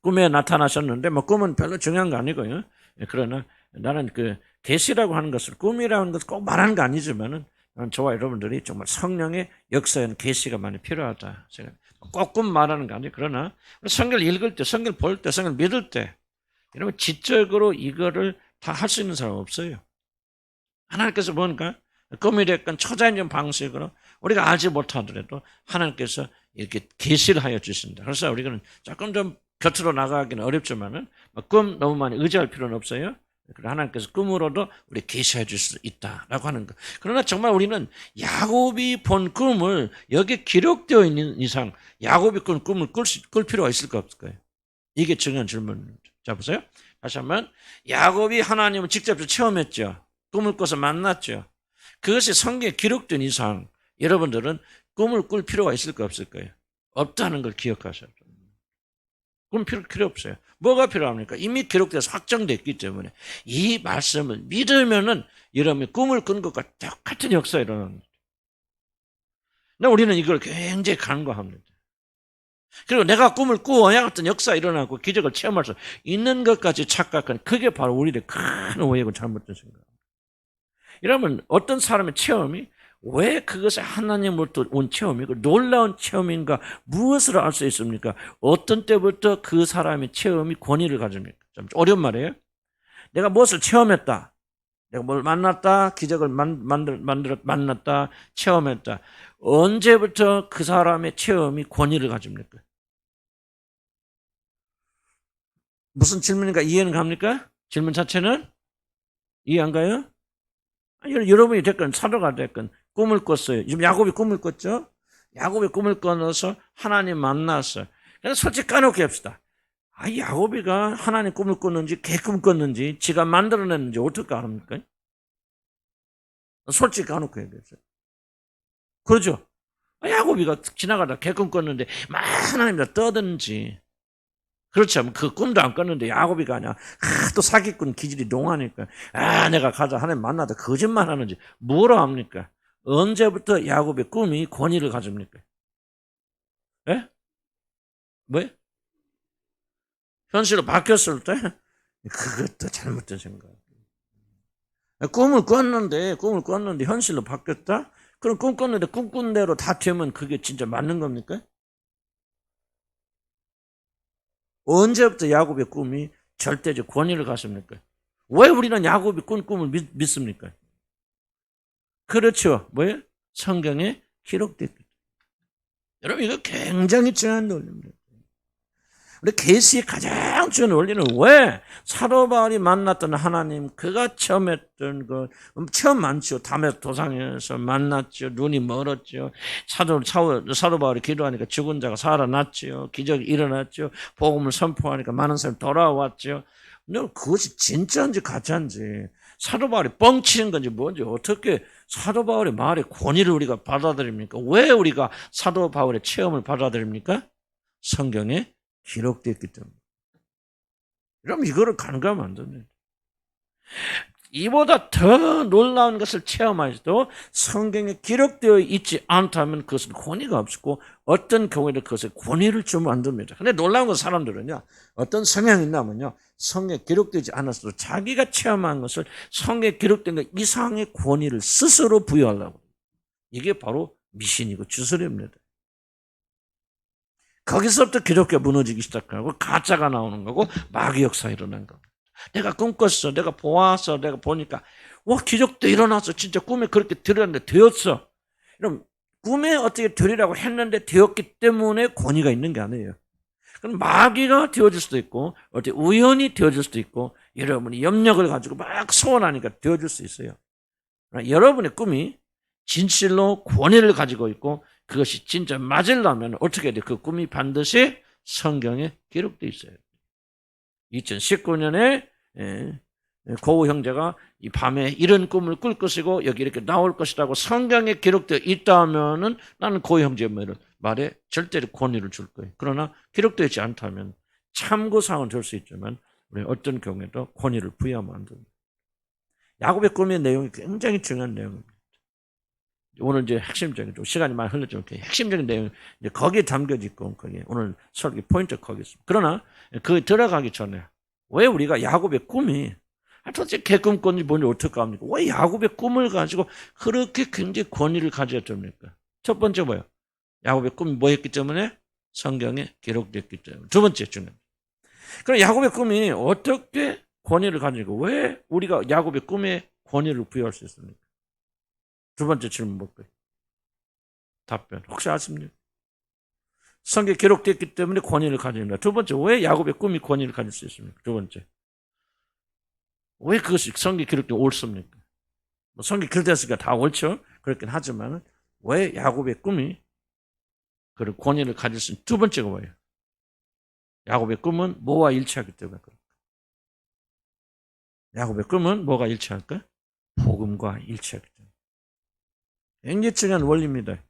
꿈에 나타나셨는데 꿈은 별로 중요한 거 아니고요. 그러나 나는 그 계시라고 하는 것을 꿈이라는 것을 꼭 말하는 거 아니지만은 저와 여러분들이 정말 성령의 역사에는 계시가 많이 필요하다. 꼭 꿈 말하는 거 아니에요. 그러나 성경을 읽을 때, 성경을 볼 때, 성경을 믿을 때 여러분 지적으로 이거를 다 할 수 있는 사람 없어요. 하나님께서 뭔가 꿈이 됐건 초자연적 방식으로 우리가 알지 못하더라도 하나님께서 이렇게 계시를 하여 주신다. 그래서 우리는 조금 좀 곁으로 나가기는 어렵지만은 꿈 너무 많이 의지할 필요는 없어요. 하나님께서 꿈으로도 우리 계시해 줄 수 있다라고 하는 거. 그러나 정말 우리는 야곱이 본 꿈을 여기에 기록되어 있는 이상 야곱이 꾼 꿈을 꿀 필요가 있을까 없을까요? 이게 중요한 질문입니다. 자 보세요. 다시 한번 야곱이 하나님을 직접 체험했죠. 꿈을 꿔서 만났죠. 그것이 성경에 기록된 이상 여러분들은 꿈을 꿀 필요가 있을까 없을까요? 없다는 걸 기억하셔야 돼요. 그럼 필요 없어요. 뭐가 필요합니까? 이미 기록돼서 확정됐기 때문에 이 말씀을 믿으면은 여러분이 꿈을 꾼 것과 똑같은 역사가 일어납니다. 근데 우리는 이걸 굉장히 간과합니다. 그리고 내가 꿈을 꾸어야 어떤 역사가 일어나고 기적을 체험할 수 있는 것까지 착각하는 그게 바로 우리의 큰 오해고 잘못된 생각입니다. 여러분 어떤 사람의 체험이 왜 그것이 하나님으로부터 온 체험이고 놀라운 체험인가 무엇으로 알 수 있습니까? 어떤 때부터 그 사람의 체험이 권위를 가집니까? 좀 어려운 말이에요. 내가 무엇을 체험했다. 내가 뭘 만났다. 기적을 만났다. 체험했다. 언제부터 그 사람의 체험이 권위를 가집니까? 무슨 질문인가 이해는 갑니까? 질문 자체는? 이해 안 가요? 여러분이 됐건 사도가 됐건 꿈을 꿨어요. 지금 야곱이 꿈을 꿨죠? 야곱이 꿈을 꿔서 하나님 만났어요. 그래서 솔직히 까놓게 합시다. 야곱이가 하나님 꿈을 꿨는지 개꿈 꿨는지 지가 만들어냈는지 어떻게 압니까? 솔직히 까놓고 얘기했어요. 그러죠? 야곱이가 지나가다 개꿈 꿨는데 막 하나님이랑 떠드는지 그렇지 않으면 그 꿈도 안 꿨는데 야곱이가 아니야. 또 사기꾼 기질이 농하니까 내가 가자 하나님 만나다 거짓말 하는지 뭐라 합니까? 언제부터 야곱의 꿈이 권위를 가집니까? 예? 왜? 현실로 바뀌었을 때? 그것도 잘못된 생각. 꿈을 꿨는데 현실로 바뀌었다? 그럼 꿈 꿨는데 꿈꾼 대로 다 되면 그게 진짜 맞는 겁니까? 언제부터 야곱의 꿈이 절대적 권위를 가집니까? 왜 우리는 야곱이 꾼 꿈을 믿습니까? 그렇죠. 뭐예요? 성경에 기록됐기 때문에. 여러분 이거 굉장히 중요한 논리입니다. 우리 계시의 가장 중요한 원리는 왜 사도 바울이 만났던 하나님, 그가 처음 했던 거 처음 많죠. 담에스 도상에서 만났죠. 눈이 멀었죠. 사도 바울이 기도하니까 죽은 자가 살아났죠. 기적이 일어났죠. 복음을 선포하니까 많은 사람이 돌아왔죠. 근데 그것이 진짜인지 가짜인지, 사도 바울이 뻥치는 건지 뭔지 어떻게 사도 바울의 말에 권위를 우리가 받아들입니까? 왜 우리가 사도 바울의 체험을 받아들입니까? 성경에 기록되었기 때문에. 그럼 이거를 간과하면 안 됩니다. 이보다 더 놀라운 것을 체험하셔도 성경에 기록되어 있지 않다면 그것은 권위가 없고 어떤 경우에도 그것에 권위를 주면 안 됩니다. 근데 놀라운 건 사람들은요, 어떤 성향이 있냐면요, 성경에 기록되지 않았어도 자기가 체험한 것을 성경에 기록된 것 이상의 권위를 스스로 부여하려고. 이게 바로 미신이고 주술입니다. 거기서부터 기독교가 무너지기 시작하고 가짜가 나오는 거고 마귀 역사 일어난 겁니다. 내가 꿈꿨어. 내가 보았어. 내가 보니까 기적도 일어났어. 진짜 꿈에 그렇게 들었는데 되었어. 그럼 꿈에 어떻게 되리라고 했는데 되었기 때문에 권위가 있는 게 아니에요. 그럼 마귀가 되어질 수도 있고 어떻게 우연히 되어질 수도 있고 여러분이 염력을 가지고 막 소원하니까 되어질 수 있어요. 여러분의 꿈이 진실로 권위를 가지고 있고 그것이 진짜 맞으려면 어떻게 돼? 그 꿈이 반드시 성경에 기록되어 있어요. 2019년에 고우 형제가 이 밤에 이런 꿈을 꿀 것이고 여기 이렇게 나올 것이라고 성경에 기록되어 있다면은 나는 고우 형제의 말에 절대로 권위를 줄 거예요. 그러나 기록되어 있지 않다면 참고사항은 될 수 있지만 우리 어떤 경우에도 권위를 부여하면 안 됩니다. 야곱의 꿈의 내용이 굉장히 중요한 내용입니다. 오늘 이제 핵심적인, 좀 시간이 많이 흘렀지만 핵심적인 내용 이제 거기에 담겨져 있고 거기에 오늘 설교 포인트 거기 있습니다. 그러나 그 들어가기 전에 왜 우리가 야곱의 꿈이 도대체 개꿈 꿨는지 뭔지 어떻게 합니까? 왜 야곱의 꿈을 가지고 그렇게 굉장히 권위를 가져야 됩니까? 첫 번째 뭐예요? 야곱의 꿈이 뭐였기 때문에? 성경에 기록됐기 때문에. 두 번째 중요합니다. 그럼 야곱의 꿈이 어떻게 권위를 가지고 왜 우리가 야곱의 꿈에 권위를 부여할 수 있습니까? 두 번째 질문 볼까요? 답변. 혹시 아십니까? 성경에 기록됐기 때문에 권위를 가집니다. 두 번째, 왜 야곱의 꿈이 권위를 가질 수 있습니까? 두 번째. 왜 그것이 성경에 기록되어 옳습니까? 성경에 기록됐으니까 다 옳죠? 그렇긴 하지만 왜 야곱의 꿈이 그런 권위를 가질 수 있는 두 번째가 뭐예요? 야곱의 꿈은 뭐와 일치하기 때문에 그럴까? 야곱의 꿈은 뭐가 일치할까? 복음과 일치하기 때문에. 굉장히 중요한 원리입니다.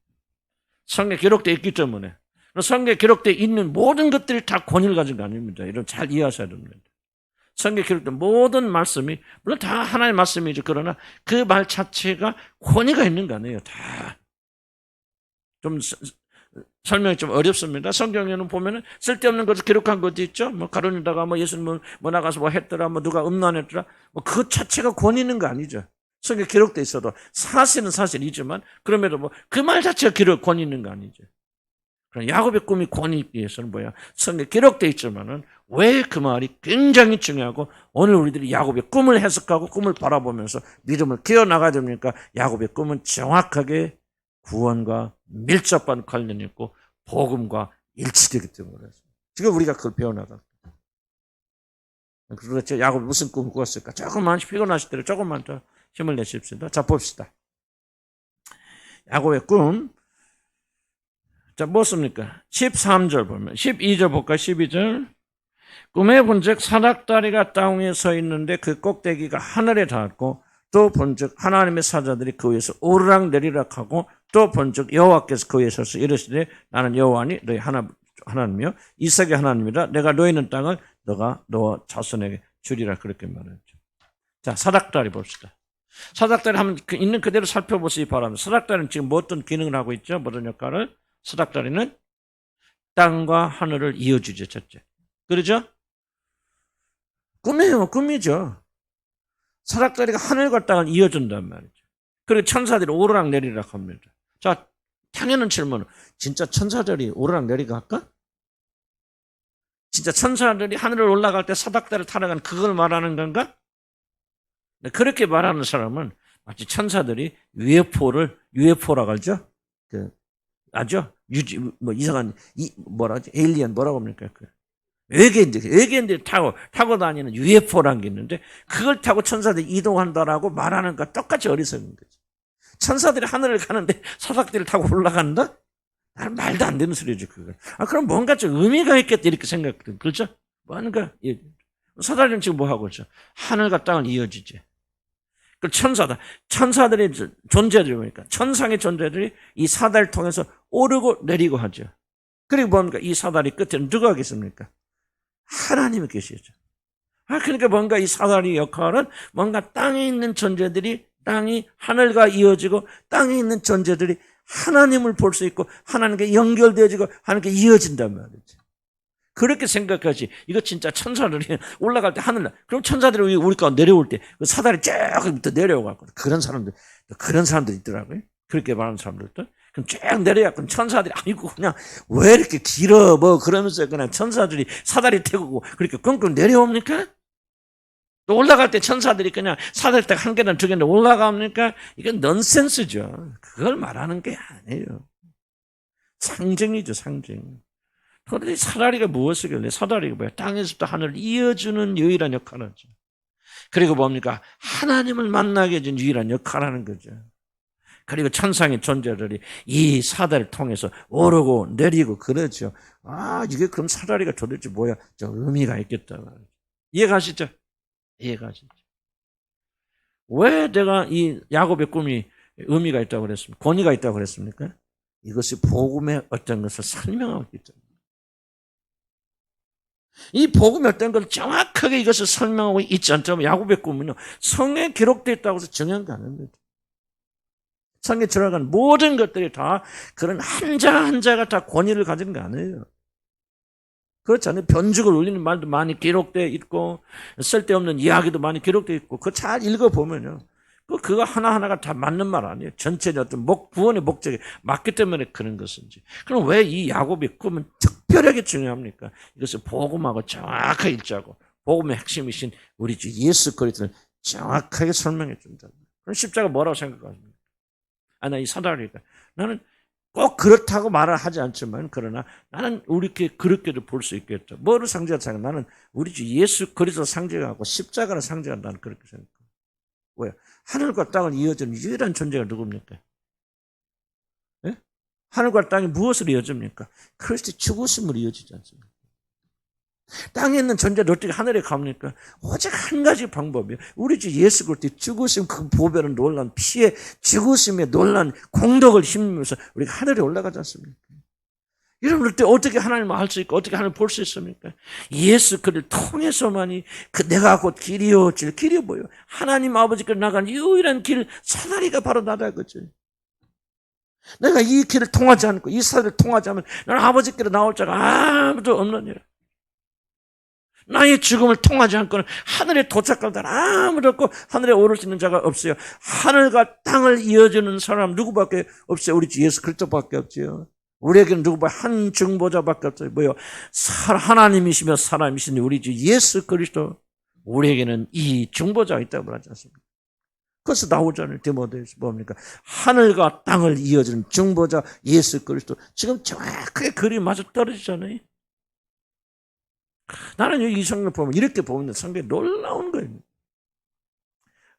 성경에 기록되어 있기 때문에. 성경에 기록되어 있는 모든 것들이 다 권위를 가진 거 아닙니다. 이런 잘 이해하셔야 됩니다. 성경에 기록된 모든 말씀이 물론 다 하나님의 말씀이죠. 그러나 그 말 자체가 권위가 있는 거 아니에요. 다. 좀 설명이 좀 어렵습니다. 성경에는 보면은 쓸데없는 것을 기록한 것도 있죠. 가론에다가 예수님 나가서 했더라, 누가 음란했더라. 그 자체가 권위 있는 거 아니죠. 성경에 기록되어 있어도 사실은 사실이지만 그럼에도 그 말 자체가 권위 있는 거 아니죠. 그럼 야곱의 꿈이 권위 있기 위해서는 뭐야? 성경에 기록되어 있지만은 왜 그 말이 굉장히 중요하고 오늘 우리들이 야곱의 꿈을 해석하고 꿈을 바라보면서 믿음을 키워나가야 됩니까? 야곱의 꿈은 정확하게 구원과 밀접한 관련이 있고 복음과 일치되기 때문에 지금 우리가 그걸 배워나가. 그렇죠. 야곱이 무슨 꿈을 꾸었을까? 조금만 피곤하실 때는 조금만 더 힘을 내십시다. 자, 봅시다. 야곱의 꿈 자, 무엇입니까? 13절 보면 12절 볼까요? 12절. 꿈에 본즉 사닥다리가 땅 위에 서 있는데 그 꼭대기가 하늘에 닿았고 또 본즉 하나님의 사자들이 그 위에서 오르락 내리락 하고 또 본즉 여호와께서 그 위에 서서 이르시되 나는 여호와니 너희 하나님이요 이삭의 하나님이라 내가 놓여 있는 땅을 너가 너와 자손에게 주리라 그렇게 말했죠. 자, 사닥다리 봅시다. 사닥다리 하면 있는 그대로 살펴보시기 바랍니다. 사닥다리는 지금 어떤 기능을 하고 있죠? 어떤 역할을? 사닥다리는 땅과 하늘을 이어주죠. 첫째. 그러죠? 꿈이에요. 꿈이죠. 사닥다리가 하늘과 땅을 이어준단 말이죠. 그리고 천사들이 오르락 내리락 합니다. 자, 당연한 질문은 진짜 천사들이 오르락 내리락 할까? 진짜 천사들이 하늘을 올라갈 때 사닥다리를 타러간 그걸 말하는 건가? 그렇게 말하는 사람은 마치 천사들이 UFO라고 하죠? 아죠? 이상한, 뭐라지? 에일리언 뭐라고 합니까? 외계인들이 타고 다니는 UFO라는 게 있는데, 그걸 타고 천사들이 이동한다라고 말하는 거 똑같이 어리석은 거지. 천사들이 하늘을 가는데 사닥다리를 타고 올라간다? 말도 안 되는 소리죠, 그걸. 그럼 뭔가 좀 의미가 있겠다, 이렇게 생각해요. 그렇죠? 뭔가, 사다리는 지금 뭐 하고 있죠? 하늘과 땅을 이어주지. 그 천사들의 존재들이 보니까, 천상의 존재들이 이 사다리를 통해서 오르고 내리고 하죠. 그리고 뭡니까? 이 사다리 끝에는 누가 계십니까? 하나님이 계시죠. 그러니까 뭔가 이 사다리 역할은 뭔가 땅에 있는 존재들이 땅이 하늘과 이어지고 땅에 있는 존재들이 하나님을 볼 수 있고 하나님께 연결되어지고 하나님께 이어진단 말이죠. 그렇게 생각하지. 이거 진짜 천사들이 올라갈 때 하늘, 그럼 천사들이 우리 가운데 내려올 때 그 사다리 쫙부터 내려오고 그런 사람들 있더라고요. 그렇게 말하는 사람들도. 그럼 쫙 내려갖고 천사들이 아이고 그냥 왜 이렇게 길어 뭐 그러면서 그냥 천사들이 사다리 태우고 그렇게 끙끙 내려옵니까? 또 올라갈 때 천사들이 그냥 사다리 딱 한 계단 두 계단 올라갑니까? 이건 넌센스죠. 그걸 말하는 게 아니에요. 상징이죠, 상징. 그런데 사다리가 무엇이길래? 사다리가 뭐야? 땅에서부터 하늘을 이어주는 유일한 역할을 하죠. 그리고 뭡니까? 하나님을 만나게 해준 유일한 역할을 하는 거죠. 그리고 천상의 존재들이 이 사다리를 통해서 오르고 내리고 그러죠. 이게 그럼 사다리가 도대체 뭐야? 저 의미가 있겠다 말이죠. 이해가시죠? 이해가시죠? 왜 내가 이 야곱의 꿈이 의미가 있다고 그랬습니까? 권위가 있다고 그랬습니까? 이것이 복음의 어떤 것을 설명하고 있기 때문에. 이 복음의 어떤 걸 정확하게 이것을 설명하고 있지 않다면 야곱의 꿈은요, 성에 기록되어 있다고 해서 정한 거 아닙니다. 성에 들어간 모든 것들이 다 그런 한자 한자가 다 권위를 가진 거 아니에요. 그렇잖아요. 변죽을 울리는 말도 많이 기록되어 있고 쓸데없는 이야기도 많이 기록되어 있고 그거 잘 읽어보면요. 그거 하나하나가 다 맞는 말 아니에요. 전체의 어떤 구원의 목적에 맞기 때문에 그런 것인지. 그럼 왜 이 야곱의 꿈은 특별하게 중요합니까? 이것을 복음하고 정확하게 일자고 복음의 핵심이신 우리 주 예수 그리스도를 정확하게 설명해 준다. 그럼 십자가 뭐라고 생각하십니까? 나 이 사다리가 나는 꼭 그렇다고 말을 하지 않지만 그러나 나는 우리께 그렇게도 볼 수 있겠죠. 뭐를 상징하자? 나는 우리 주 예수 그리스도 상징하고 십자가를 상징한다는 그렇게 생각해요. 왜요? 하늘과 땅을 이어주는 유일한 존재가 누굽니까? 예? 하늘과 땅이 무엇을 이어줍니까? 그리스도의 죽으심을 이어지지 않습니까? 땅에 있는 존재들 어떻게 하늘에 갑니까? 오직 한 가지 방법이에요. 우리 주 예수 그리스도의 죽으심 그 보배는 놀란 피의 죽으심의 놀란 공덕을 힘입으면서 우리가 하늘에 올라가지 않습니까? 여러분 어떻게 하나님을 알 수 있고 어떻게 하나님을 볼 수 있습니까? 예수 그를 통해서만이 내가 곧 길이요 길이 뭐예요? 하나님 아버지께로 나가는 유일한 길 사다리가 바로 나다 그죠? 내가 이 길을 통하지 않고 이 사다리를 통하지 않으면 나는 아버지께로 나올 자가 아무도 없느니라. 나의 죽음을 통하지 않고는 하늘에 도착할 자는 아무도 없고 하늘에 오를 수 있는 자가 없어요. 하늘과 땅을 이어주는 사람 누구밖에 없어요? 우리 주 예수 그리스도밖에 없지요. 우리에게는 누구보다 한 중보자밖에 없어요. 뭐요? 하나님이시며 사람이신 우리 주 예수 그리스도. 우리에게는 이 중보자가 있다고 말하지 않습니까? 그래서 나오잖아요. 디모데후서 뭡니까? 하늘과 땅을 이어주는 중보자 예수 그리스도. 지금 정확하게 그림이 맞아 떨어지잖아요. 나는 이 성경 보면 이렇게 보면 성경이 놀라운 거예요.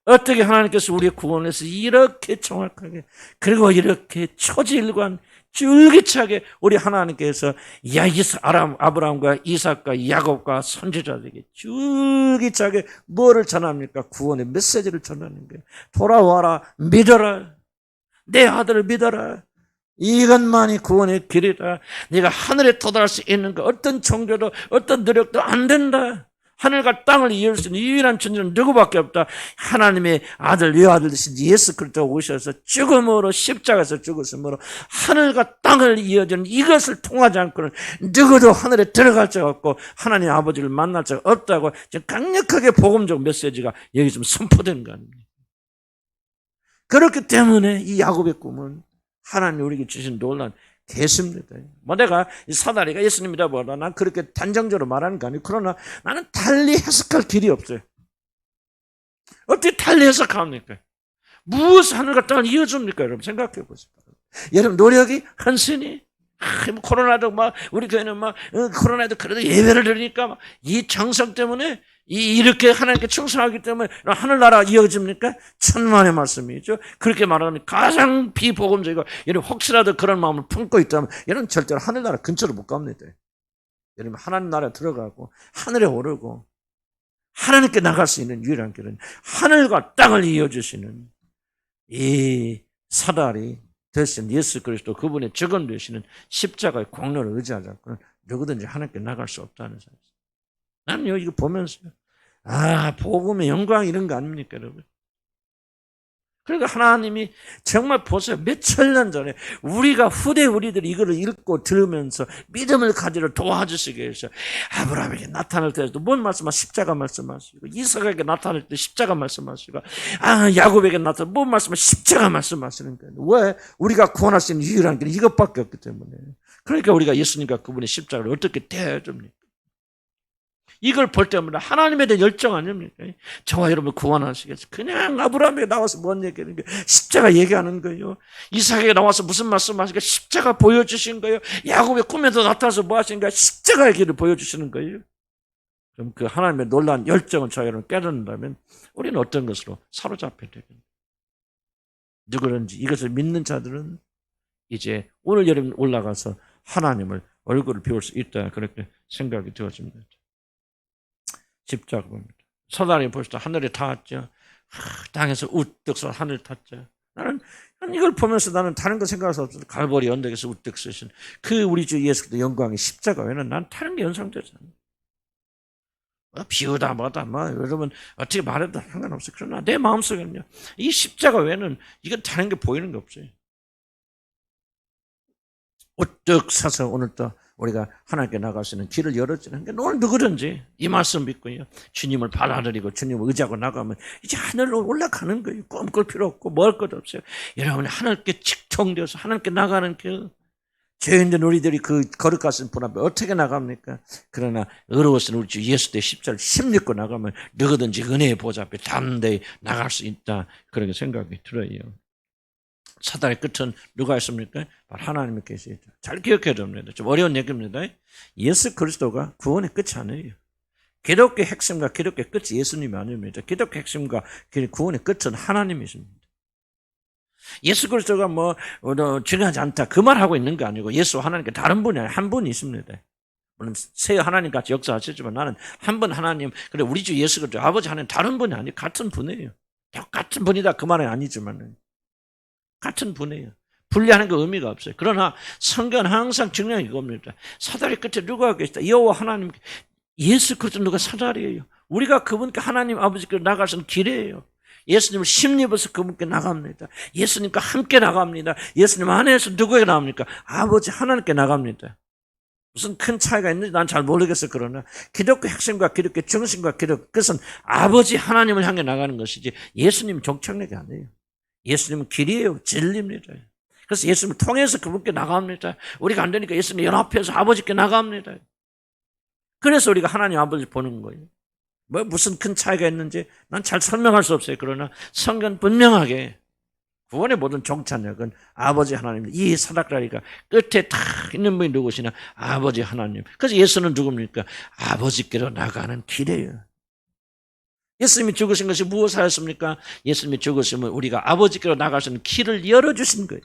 어떻게 하나님께서 우리의 구원에서 이렇게 정확하게 그리고 이렇게 초지일관 줄기차게 우리 하나님께서 아브라함과 이삭과 야곱과 선지자들에게 줄기차게 뭐를 전합니까? 구원의 메시지를 전하는 거예요. 돌아와라, 믿어라, 내 아들을 믿어라. 이것만이 구원의 길이다. 네가 하늘에 도달할 수 있는 거 어떤 종교도 어떤 노력도 안 된다. 하늘과 땅을 이을 수 있는 유일한 존재는 누구밖에 없다. 하나님의 아들, 여아들 되신 예수 그리스도가 오셔서 죽음으로 십자가에서 죽으심으로 하늘과 땅을 이어주는 이것을 통하지 않고는 누구도 하늘에 들어갈 자가 없고 하나님 아버지를 만날 자가 없다고 지금 강력하게 복음적 메시지가 여기 좀 선포되는 거 아닙니까? 그렇기 때문에 이 야곱의 꿈은 하나님이 우리에게 주신 놀라운 계십니다. 뭐 내가 이 사다리가 예수님이다 보다 난 그렇게 단정적으로 말하는 거 아니고 그러나 나는 달리 해석할 길이 없어요. 어떻게 달리 해석합니까? 무엇을 하늘과 땅을 이어줍니까? 여러분 생각해 보세요. 여러분 노력이 헌신이 뭐 코로나도 막 우리 교회는 막 코로나도 그래도 예배를 드리니까 이 정성 때문에 이렇게 하나님께 충성하기 때문에 하늘나라 이어집니까? 천만의 말씀이죠. 그렇게 말하면 가장 비복음적이고 여러분 혹시라도 그런 마음을 품고 있다면 여러분 절대로 하늘나라 근처로 못 갑니다. 여러분 하나님 나라에 들어가고 하늘에 오르고 하나님께 나갈 수 있는 유일한 길은 하늘과 땅을 이어주시는 이 사다리 되신 예수 그리스도 그분의 적은 되시는 십자가의 공로를 의지하지 않고는 누구든지 하나님께 나갈 수 없다는 사실. 나는 이거 보면서 복음의 영광 이런 거 아닙니까 여러분? 그러니까 하나님이 정말 보세요. 몇 천년 전에 우리가 후대 우리들이 이거를 읽고 들으면서 믿음을 가지려 도와주시기 위해서 아브라함에게 나타날 때도 뭔 말씀하시고 십자가 말씀하시고 이삭에게 나타날 때 십자가 말씀하시고 야곱에게 나타날 때 뭔 말씀하시고 십자가 말씀하시는 거예요. 왜? 우리가 구원할 수 있는 유일한 길은 이것밖에 없기 때문에. 그러니까 우리가 예수님과 그분의 십자가를 어떻게 대해줍니까? 이걸 볼 때마다 하나님에 대한 열정 아닙니까? 저와 여러분 구원하시겠어요. 그냥 아브라함에게 나와서 뭔 얘기하는 거예요? 십자가 얘기하는 거예요. 이삭에게 나와서 무슨 말씀하시니까 십자가 보여주신 거예요. 야곱의 꿈에도 나타나서 뭐 하시는가? 십자가의 길을 보여주시는 거예요. 그럼 그 하나님의 놀라운 열정을 저와 여러분 깨닫는다면 우리는 어떤 것으로 사로잡혀야 되겠습니까? 누구든지 이것을 믿는 자들은 이제 오늘 여러분 올라가서 하나님을 얼굴을 비울 수 있다. 그렇게 생각이 되어집니다. 십자가 봅니다. 사다리 벌써 하늘에 닿았죠. 땅에서 우뚝 서 하늘 탔죠. 나는 이걸 보면서 나는 다른 거 생각할 수 없어서 갈보리 언덕에서 우뚝 서신 그 우리 주 예수 그리스도 영광의 십자가 외에는 난 다른 게 연상되잖아요. 비우다 뭐다 여러분 어떻게 말해도 상관없어요. 그러나 내 마음속에는요 이 십자가 외에는 이건 다른 게 보이는 게 없어요. 우뚝 서서 오늘 또 우리가 하나님께 나갈 수 있는 길을 열어주는 게 오늘 누구든지 이 말씀 믿고요. 주님을 받아들이고 주님을 의지하고 나가면 이제 하늘로 올라가는 거예요. 꿈꿀 필요 없고 먹을 것도 없어요. 여러분이 하나님께 직통되어서 하나님께 나가는 길. 죄인된 우리들이 그 거룩하신 분 앞에 어떻게 나갑니까? 그러나 의로우신 우리 주 예수 의 십자를 힘입고 나가면 누구든지 은혜의 보좌 앞에 담대히 나갈 수 있다. 그렇게 생각이 들어요. 사다리 끝은 누가 있습니까? 바로 하나님이 계시죠. 잘 기억해야 됩니다. 좀 어려운 얘기입니다. 예수 그리스도가 구원의 끝이 아니에요. 기독교의 핵심과 기독교의 끝이 예수님이 아닙니다. 기독교의 핵심과 구원의 끝은 하나님이십니다. 예수 그리스도가 중요하지 않다 그 말하고 있는 게 아니고 예수 하나님께 다른 분이 아니라 한 분이 있습니다. 물론 새 하나님 같이 역사하시지만 나는 한 분 하나님 그래 우리 주 예수 그리스도 아버지 하나님 다른 분이 아니에요. 같은 분이에요. 똑같은 분이다 그 말은 아니지만 같은 분이에요. 분리하는 거 의미가 없어요. 그러나 성경은 항상 중요한 이겁니다. 사다리 끝에 누가 계시다. 여호와 하나님 예수 그리스도 누가 사다리예요. 우리가 그분께 하나님 아버지께 나갈 수 있는 길이에요. 예수님을 심입어서 그분께 나갑니다. 예수님과 함께 나갑니다. 예수님 안에서 누구에게 나갑니까? 아버지 하나님께 나갑니다. 무슨 큰 차이가 있는지 난 잘 모르겠어. 그러나 기독교 핵심과 기독교 중심과 기독교 그것은 아버지 하나님을 향해 나가는 것이지 예수님 종착역이 아니에요. 예수님은 길이에요. 진리입니다. 그래서 예수님을 통해서 그분께 나갑니다. 우리가 안 되니까 예수님 연합해서 아버지께 나갑니다. 그래서 우리가 하나님 아버지 보는 거예요. 무슨 큰 차이가 있는지 난 잘 설명할 수 없어요. 그러나 성경 분명하게 구원의 모든 종착역은 아버지 하나님. 이 사닥다리가 끝에 딱 있는 분이 누구시냐? 아버지 하나님. 그래서 예수는 누굽니까? 아버지께로 나가는 길이에요. 예수님이 죽으신 것이 무엇을 하였습니까? 예수님이 죽으시면 우리가 아버지께로 나갈 수 있는 길을 열어주신 거예요.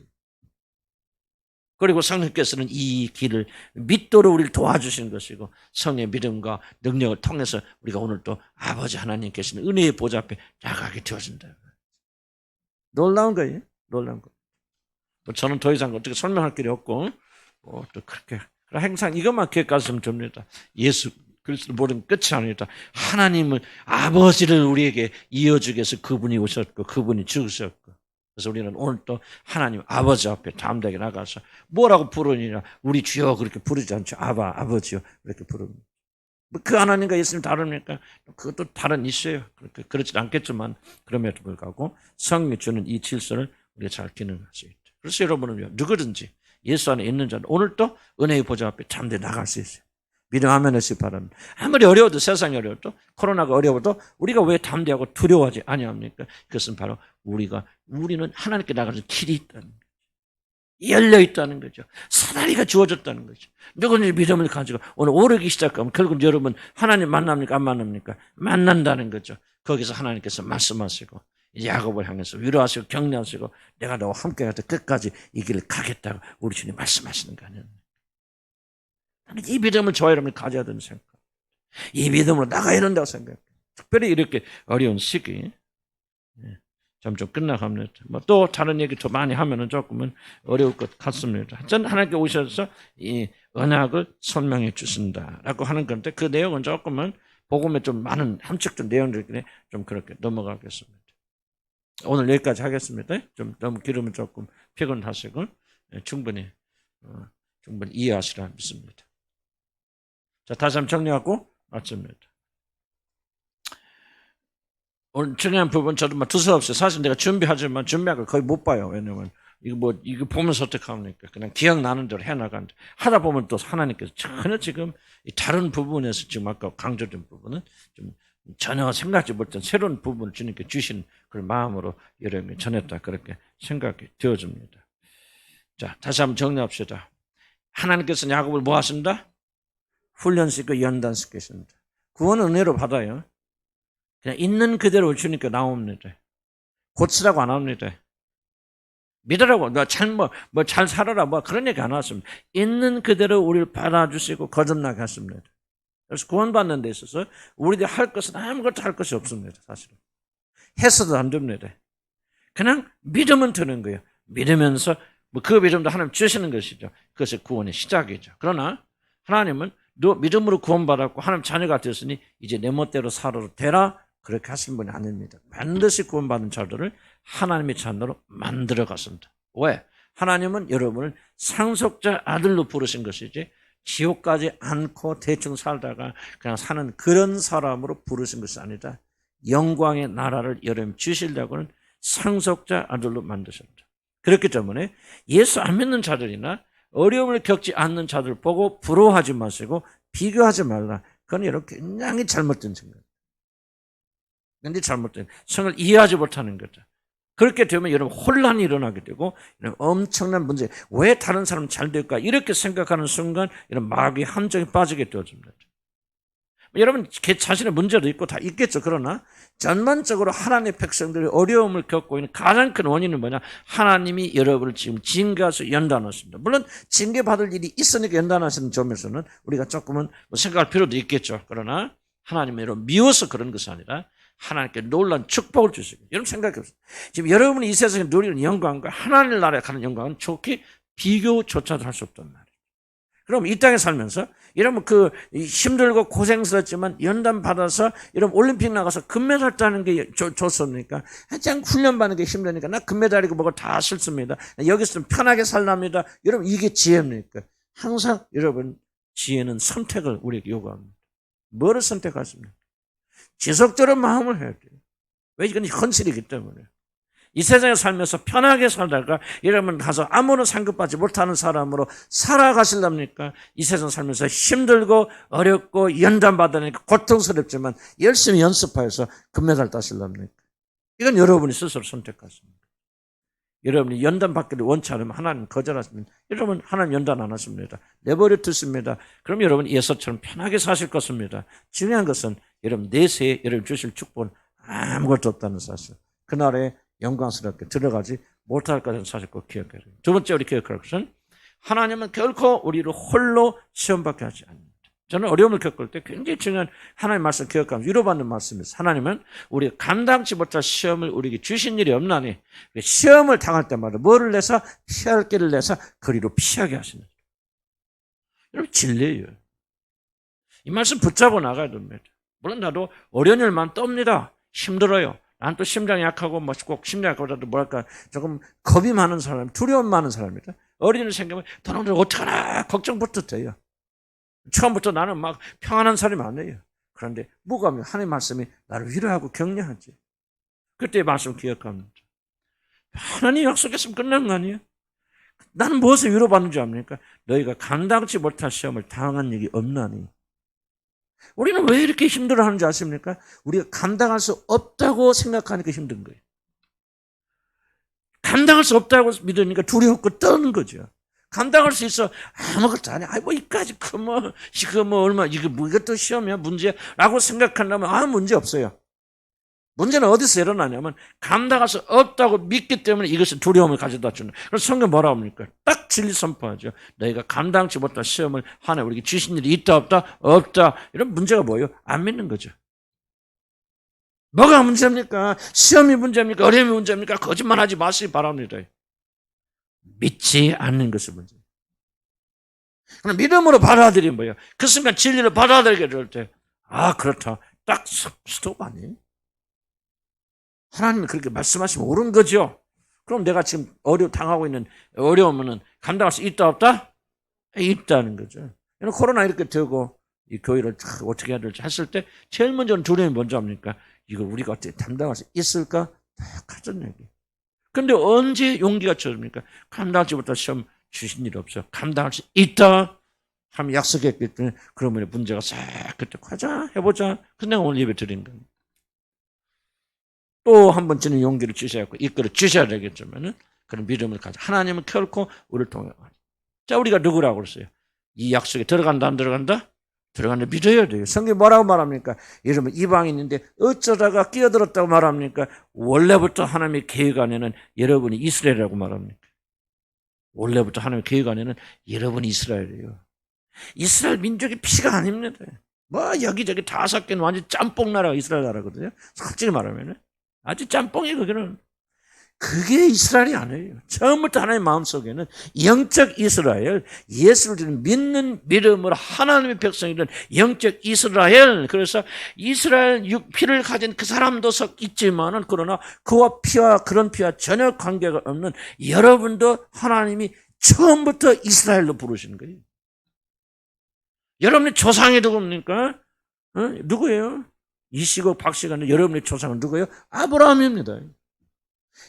그리고 성령께서는 이 길을 믿도록 우리를 도와주시는 것이고 성령의 믿음과 능력을 통해서 우리가 오늘 또 아버지 하나님 계시는 은혜의 보좌 앞에 나가게 되어진다. 놀라운 거예요. 놀라운 거. 저는 더 이상 어떻게 설명할 길이 없고 또 그렇게 항상 이것만 기억하시면 됩니다. 예수 그리스도 모든 끝이 아니다. 하나님을 아버지를 우리에게 이어주기 위해서 그분이 오셨고 그분이 죽으셨고 그래서 우리는 오늘 또 하나님 아버지 앞에 담대하게 나가서 뭐라고 부르느냐 우리 주여 그렇게 부르지 않죠. 아버지요 이렇게 부릅니다. 그 하나님과 예수님 다릅니까? 그것도 다른 이슈예요. 그렇지 않겠지만 그럼에도 불구하고 성령이 주는 이 질서를 우리가 잘 기능할 수 있다. 그래서 여러분은 누구든지 예수 안에 있는 자는 오늘 또 은혜의 보좌 앞에 담대히 나갈 수 있어요. 믿음하면 하시기 바랍니다. 아무리 어려워도 세상이 어려워도 코로나가 어려워도 우리가 왜 담대하고 두려워하지 아니합니까? 그것은 바로 우리는 하나님께 나가는 길이 있다는 거죠. 열려 있다는 거죠. 사다리가 주어졌다는 거죠. 누구든지 믿음을 가지고 오늘 오르기 시작하면 결국 여러분 하나님 만납니까? 안 만납니까? 만난다는 거죠. 거기서 하나님께서 말씀하시고 야곱을 향해서 위로하시고 격려하시고 내가 너와 함께 할 때 끝까지 이 길을 가겠다고 우리 주님 말씀하시는 거 아니에요. 나는 이 믿음을 저와 여러분이 가져야 되는 생각. 이 믿음으로 나가야 된다고 생각해요. 특별히 이렇게 어려운 시기. 점점 끝나갑니다. 또 다른 얘기 더 많이 하면은 조금은 어려울 것 같습니다. 전 하나님께 오셔서 이 언약을 설명해 주신다라고 하는 건데 그 내용은 조금은 복음에 좀 많은 함축된 내용들이 좀 그렇게 넘어가겠습니다. 오늘 여기까지 하겠습니다. 좀 너무 기름을 조금 피곤하시고 충분히 이해하시라 믿습니다. 자, 다시 한번 정리하고 마칩니다. 오늘 중요한 부분 저도 두서없어요. 사실 내가 준비하지만 준비한 걸 거의 못 봐요. 왜냐면 이거 보면서 어떻게 합니까? 그냥 기억나는 대로 해나가는데 하다 보면 또 하나님께서 전혀 지금 다른 부분에서 지금 아까 강조된 부분은 좀 전혀 생각지 못한 새로운 부분을 주님께 주신 그런 마음으로 여러분이 전했다 그렇게 생각이 되어집니다. 자, 다시 한번 정리합시다. 하나님께서는 야곱을 뭐 하신다? 훈련시키고 연단시키십니다. 구원은 은혜로 받아요. 그냥 있는 그대로 주니까 나옵니다. 고치라고 안 합니다. 믿으라고, 잘 살아라, 그런 얘기 안 하십니다. 있는 그대로 우리를 받아주시고 거듭나게 하십니다. 그래서 구원받는 데 있어서 우리들이 할 것은 아무것도 할 것이 없습니다. 사실은. 해서도 안 됩니다. 그냥 믿으면 되는 거예요. 믿으면서 그 믿음도 하나님 주시는 것이죠. 그것이 구원의 시작이죠. 그러나 하나님은 너 믿음으로 구원받았고 하나님 자녀가 되었으니 이제 내 멋대로 살아도 되라 그렇게 하신 분이 아닙니다. 반드시 구원받은 자들을 하나님의 자녀로 만들어 갔습니다. 왜? 하나님은 여러분을 상속자 아들로 부르신 것이지 지옥 가지 않고 대충 살다가 그냥 사는 그런 사람으로 부르신 것이 아니다. 영광의 나라를 여러분 주시려고는 상속자 아들로 만드셨다. 그렇기 때문에 예수 안 믿는 자들이나 어려움을 겪지 않는 자들 보고 부러워하지 마시고 비교하지 말라. 그건 이렇게 굉장히 잘못된 생각입니다. 굉장히 잘못된 성을 이해하지 못하는 거죠. 그렇게 되면 여러분 혼란이 일어나게 되고 이런 엄청난 문제, 왜 다른 사람은 잘 될까 이렇게 생각하는 순간 이런 마귀의 함정에 빠지게 되어집니다. 여러분 자신의 문제도 있고 다 있겠죠. 그러나 전반적으로 하나님의 백성들이 어려움을 겪고 있는 가장 큰 원인은 뭐냐? 하나님이 여러분을 지금 징계해서 연단하십니다. 물론 징계받을 일이 있으니까 연단하시는 점에서는 우리가 조금은 생각할 필요도 있겠죠. 그러나 하나님이 여러분 미워서 그런 것이 아니라 하나님께 놀라운 축복을 주시고 여러분 생각해 보세요. 지금 여러분이 이 세상에 누리는 영광과 하나님 나라에 가는 영광은 좋게 비교조차도 할 수 없단 말이에요. 그럼 이 땅에 살면서 여러분 힘들고 고생스럽지만 연단 받아서 여러분 올림픽 나가서 금메달 따는 게 좋습니까? 한창 훈련받는 게 힘드니까 나 금메달이고 뭐가 다 싫습니다. 여기서 좀 편하게 살랍니다. 여러분 이게 지혜입니까? 항상 여러분 지혜는 선택을 우리에게 요구합니다. 뭐를 선택하십니까? 지속적으로 마음을 해야 돼요. 왜? 이건 현실이기 때문에. 이 세상에 살면서 편하게 살다가 여러분 가서 아무런 상급받지 못하는 사람으로 살아가실랍니까? 이 세상 살면서 힘들고 어렵고 연단받으니까 고통스럽지만 열심히 연습해서 금메달 따실랍니까? 이건 여러분이 스스로 선택하십니다. 여러분이 연단받기를 원치 않으면 하나님 거절하시면 여러분 하나님 연단 안 하십니다. 내버려 두십니다. 그럼 여러분 예수처럼 편하게 사실 것입니다. 중요한 것은 여러분 내세에 여러분 주실 축복은 아무것도 없다는 사실. 그날에 영광스럽게 들어가지 못할 것은 사실 꼭 기억해야 돼요. 두 번째 우리 기억할 것은 하나님은 결코 우리를 홀로 시험받게 하지 않습니다. 저는 어려움을 겪을 때 굉장히 중요한 하나님의 말씀 기억하면 위로받는 말씀입니다. 하나님은 우리가 감당치 못할 시험을 우리에게 주신 일이 없나니 시험을 당할 때마다 뭐를 내서 피할 길을 내서 그리로 피하게 하시는. 여러분 진리예요. 이 말씀 붙잡아 나가야 됩니다. 물론 나도 어려운 일만 떱니다. 힘들어요. 난 또 심장이 약하고 꼭 심장이 약하고라도 뭐랄까 조금 겁이 많은 사람, 두려움 많은 사람입니다. 어린이 생기면 너는 어떡하나 걱정부터 돼요. 처음부터 나는 막 평안한 사람이 아니에요. 그런데 뭐가 하면 하나님의 말씀이 나를 위로하고 격려하지. 그때 말씀 기억합니다. 하나님 약속했으면 끝난 거 아니에요? 나는 무엇을 위로받는 줄 압니까? 너희가 감당치 못할 시험을 당한 일이 없나니. 우리는 왜 이렇게 힘들어하는지 아십니까? 우리가 감당할 수 없다고 생각하니까 힘든 거예요. 감당할 수 없다고 믿으니까 두려웠고 떠는 거죠. 감당할 수 있어. 아무것도 아니야. 이까지, 이것도 시험이야, 문제라고 생각한다면, 문제 없어요. 문제는 어디서 일어나냐면, 감당할 수 없다고 믿기 때문에 이것이 두려움을 가져다 주는. 그래서 성경 뭐라고 합니까? 딱 진리 선포하죠. 너희가 감당치 못할 시험을 하나 우리에게 주신 일이 있다, 없다? 없다. 이런 문제가 뭐예요? 안 믿는 거죠. 뭐가 문제입니까? 시험이 문제입니까? 어려움이 문제입니까? 거짓말 하지 마시기 바랍니다. 믿지 않는 것이 문제예요. 그럼 믿음으로 받아들이면 뭐예요? 그 순간 진리를 받아들이게 될 때, 그렇다. 딱 스톱 아니에요? 하나님이 그렇게 말씀하시면 옳은 거죠. 그럼 내가 지금 당하고 있는 어려움은 감당할 수 있다, 없다? 있다는 거죠. 코로나 이렇게 되고, 이 교회를 어떻게 해야 될지 했을 때, 제일 먼저는 두려움이 먼저 합니까? 이걸 우리가 어떻게 감당할 수 있을까? 딱 하던 얘기. 근데 언제 용기가 쳐집니까? 감당하지 못할 시험 주신 일 없어요. 감당할 수 있다 하면 약속했기 때문에 그러면 문제가 싹 그때 가자 해보자. 근데 오늘 예배 드린 겁니다. 또 한 번쯤은 용기를 주셔야 하고 이끌어 주셔야 되겠지만은 그런 믿음을 가져. 하나님은 결코 우리를 통해. 자, 우리가 누구라고 그랬어요? 이 약속에 들어간다 안 들어간다? 들어간다 믿어야 돼요. 성경이 뭐라고 말합니까? 여러분 이방인인데 어쩌다가 끼어들었다고 말합니까? 원래부터 하나님의 계획 안에는 여러분이 이스라엘이라고 말합니까? 원래부터 하나님의 계획 안에는 여러분이 이스라엘이에요. 이스라엘 민족이 피가 아닙니다. 여기저기 다 섞인 완전 짬뽕 나라가 이스라엘 나라거든요. 솔직히 말하면 아주 짬뽕이에요. 거기는. 그게 이스라엘이 아니에요. 처음부터 하나님의 마음속에는 영적 이스라엘, 예수를 믿는 믿음으로 하나님의 백성이든 영적 이스라엘. 그래서 이스라엘 피를 가진 그 사람도 있지만은 그러나 그와 그런 피와 전혀 관계가 없는 여러분도 하나님이 처음부터 이스라엘로 부르시는 거예요. 여러분의 조상이 누굽니까? 누구예요? 이씨고 박씨가 아니라 여러분의 조상은 누구예요? 아브라함입니다.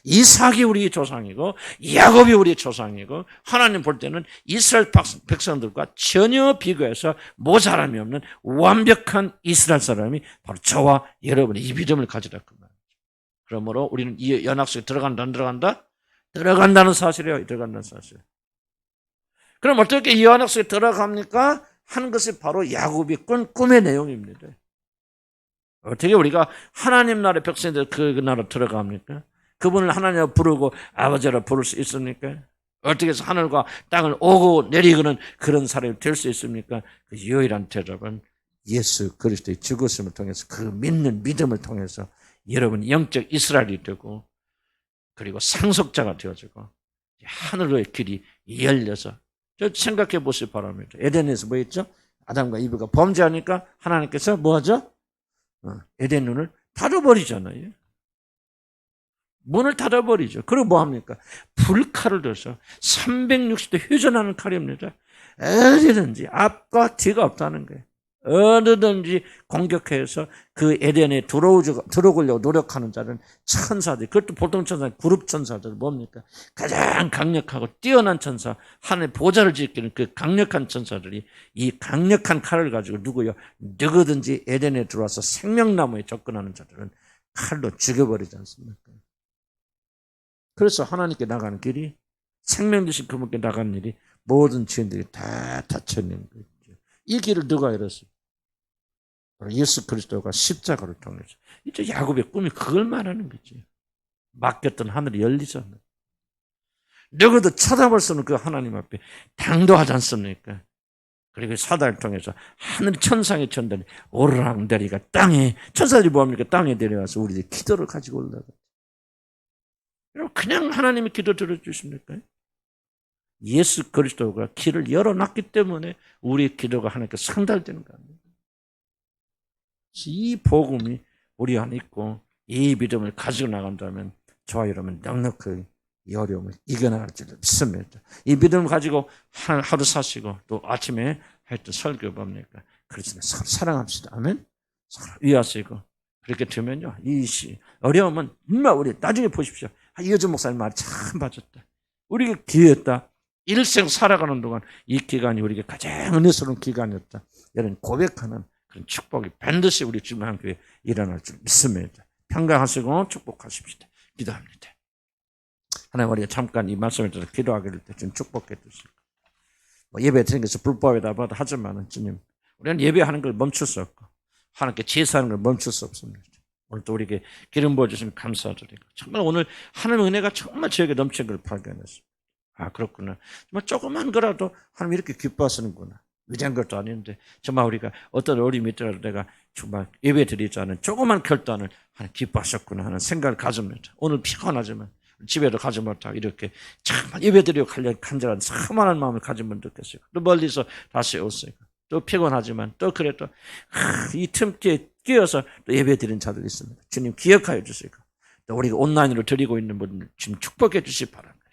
이삭이 우리의 조상이고 야곱이 우리의 조상이고 하나님 볼 때는 이스라엘 백성들과 전혀 비교해서 모자람이 없는 완벽한 이스라엘 사람이 바로 저와 여러분의 이 믿음을 가지라 그 말이죠. 그러므로 우리는 이 연약속에 들어간다 안 들어간다? 들어간다는 사실이에요. 들어간다는 사실. 그럼 어떻게 이 연약속에 들어갑니까? 하는 것이 바로 야곱이 꾼 꿈의 내용입니다. 어떻게 우리가 하나님 나라의 백성들 그 나라 들어갑니까? 그분을 하나님을 부르고 아버지라 부를 수 있습니까? 어떻게 해서 하늘과 땅을 오고 내리고는 그런 사람이 될 수 있습니까? 그 유일한 대답은 예수 그리스도의 죽으심을 통해서 그 믿는 믿음을 통해서 여러분 영적 이스라엘이 되고 그리고 상속자가 되어지고 하늘의 길이 열려서 저 생각해 보시기 바랍니다. 에덴에서 뭐 했죠? 아담과 이브가 범죄하니까 하나님께서 뭐 하죠? 에덴 눈을 닫아버리잖아요. 문을 닫아버리죠. 그리고 뭐 합니까? 불칼을 들어서 360도 회전하는 칼입니다. 어디든지 앞과 뒤가 없다는 거예요. 어디든지 공격해서 그 에덴에 들어오려고 노력하는 자는 천사들, 그것도 보통 천사, 그룹 천사들 뭡니까? 가장 강력하고 뛰어난 천사, 하늘의 보좌를 지키는 그 강력한 천사들이 이 강력한 칼을 가지고 누구든지 에덴에 들어와서 생명나무에 접근하는 자들은 칼로 죽여버리지 않습니까? 그래서 하나님께 나가는 길이 생명 주신 그분께 나가는 일이 모든 죄인들이 다 닫혀있는 거죠. 이 길을 누가 열었어요? 예수 그리스도가 십자가를 통해서. 이제 야곱의 꿈이 그걸 말하는 거지. 맡겼던 하늘이 열리잖아요. 누구도 쳐다볼 수 없는 그 하나님 앞에 당도하지 않습니까? 그리고 사다를 통해서 하늘 천상의 천들이 오르락내리가 땅에, 천사들이 뭐합니까? 땅에 내려와서 우리들 기도를 가지고 올라가. 여러분, 그냥 하나님이 기도 들어주십니까? 예수 그리스도가 길을 열어놨기 때문에 우리의 기도가 하나님께 상달되는 겁니다. 이 복음이 우리 안에 있고 이 믿음을 가지고 나간다면 저와 여러분 넉넉히 이 어려움을 이겨나갈 줄 믿습니다. 이 믿음을 가지고 하루 사시고 또 아침에 했던 설교 뭡니까? 그렇지만 서로 사랑합시다. 아멘. 서로 위하시고 그렇게 되면요, 이 어려움은 정말 우리 나중에 보십시오. 이어준 목사님 말 참 맞았다. 우리가 기회였다. 일생 살아가는 동안 이 기간이 우리에게 가장 은혜스러운 기간이었다. 이런 고백하는 그런 축복이 반드시 우리 주님한교회에 일어날 줄 믿습니다. 평강하시고 축복하십시다. 기도합니다. 하나님, 우리가 잠깐 이 말씀을 들어 기도하기를 때 주님 축복해 주시고, 예배 드리는 것은 불법이다 하지만 주님, 우리는 예배하는 걸 멈출 수 없고 하나님께 제사하는 걸 멈출 수 없습니다. 오늘 또 우리에게 기름 부어주시면 감사드리고, 정말 오늘 하나님의 은혜가 정말 저에게 넘치는 걸 발견했습니다. 아, 그렇구나. 정말 조그만 거라도 하나님 이렇게 기뻐하시는구나. 위대한 것도 아닌데 정말 우리가 어떤 어려움이 있더라도 내가 정말 예배 드리지 않은 조그만 결단을 하나님 기뻐하셨구나 하는 생각을 가집니다. 오늘 피곤하지만 집에도 가지 못하고 이렇게 참 예배 드리고 간절한 사만한 마음을 가진 분도 계세요. 또 멀리서 다시 오세요. 또 피곤하지만 또 그래도 이 틈에 끼어서 또 예배 드리는 자들이 있습니다. 주님 기억하여 주시고, 또 우리가 온라인으로 드리고 있는 분들 주님 축복해 주시기 바랍니다.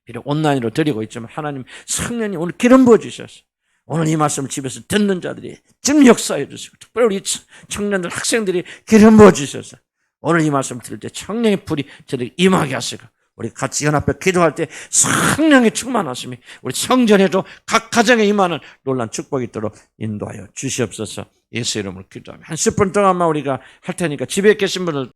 비록 온라인으로 드리고 있지만 하나님 성령이 오늘 기름 부어주셔서 오늘 이 말씀을 집에서 듣는 자들이 지금 역사해 주시고, 특별히 우리 청년들 학생들이 기름 부어주셔서 오늘 이 말씀을 들을 때 성령의 불이 저들에게 임하게 하시고, 우리 같이 연합해 기도할 때 성령의 충만하심이 우리 성전에도 각 가정에 임하는 놀란 축복이 있도록 인도하여 주시옵소서. 예수 이름으로 기도하며 한 10분 동안만 우리가 할 테니까 집에 계신 분들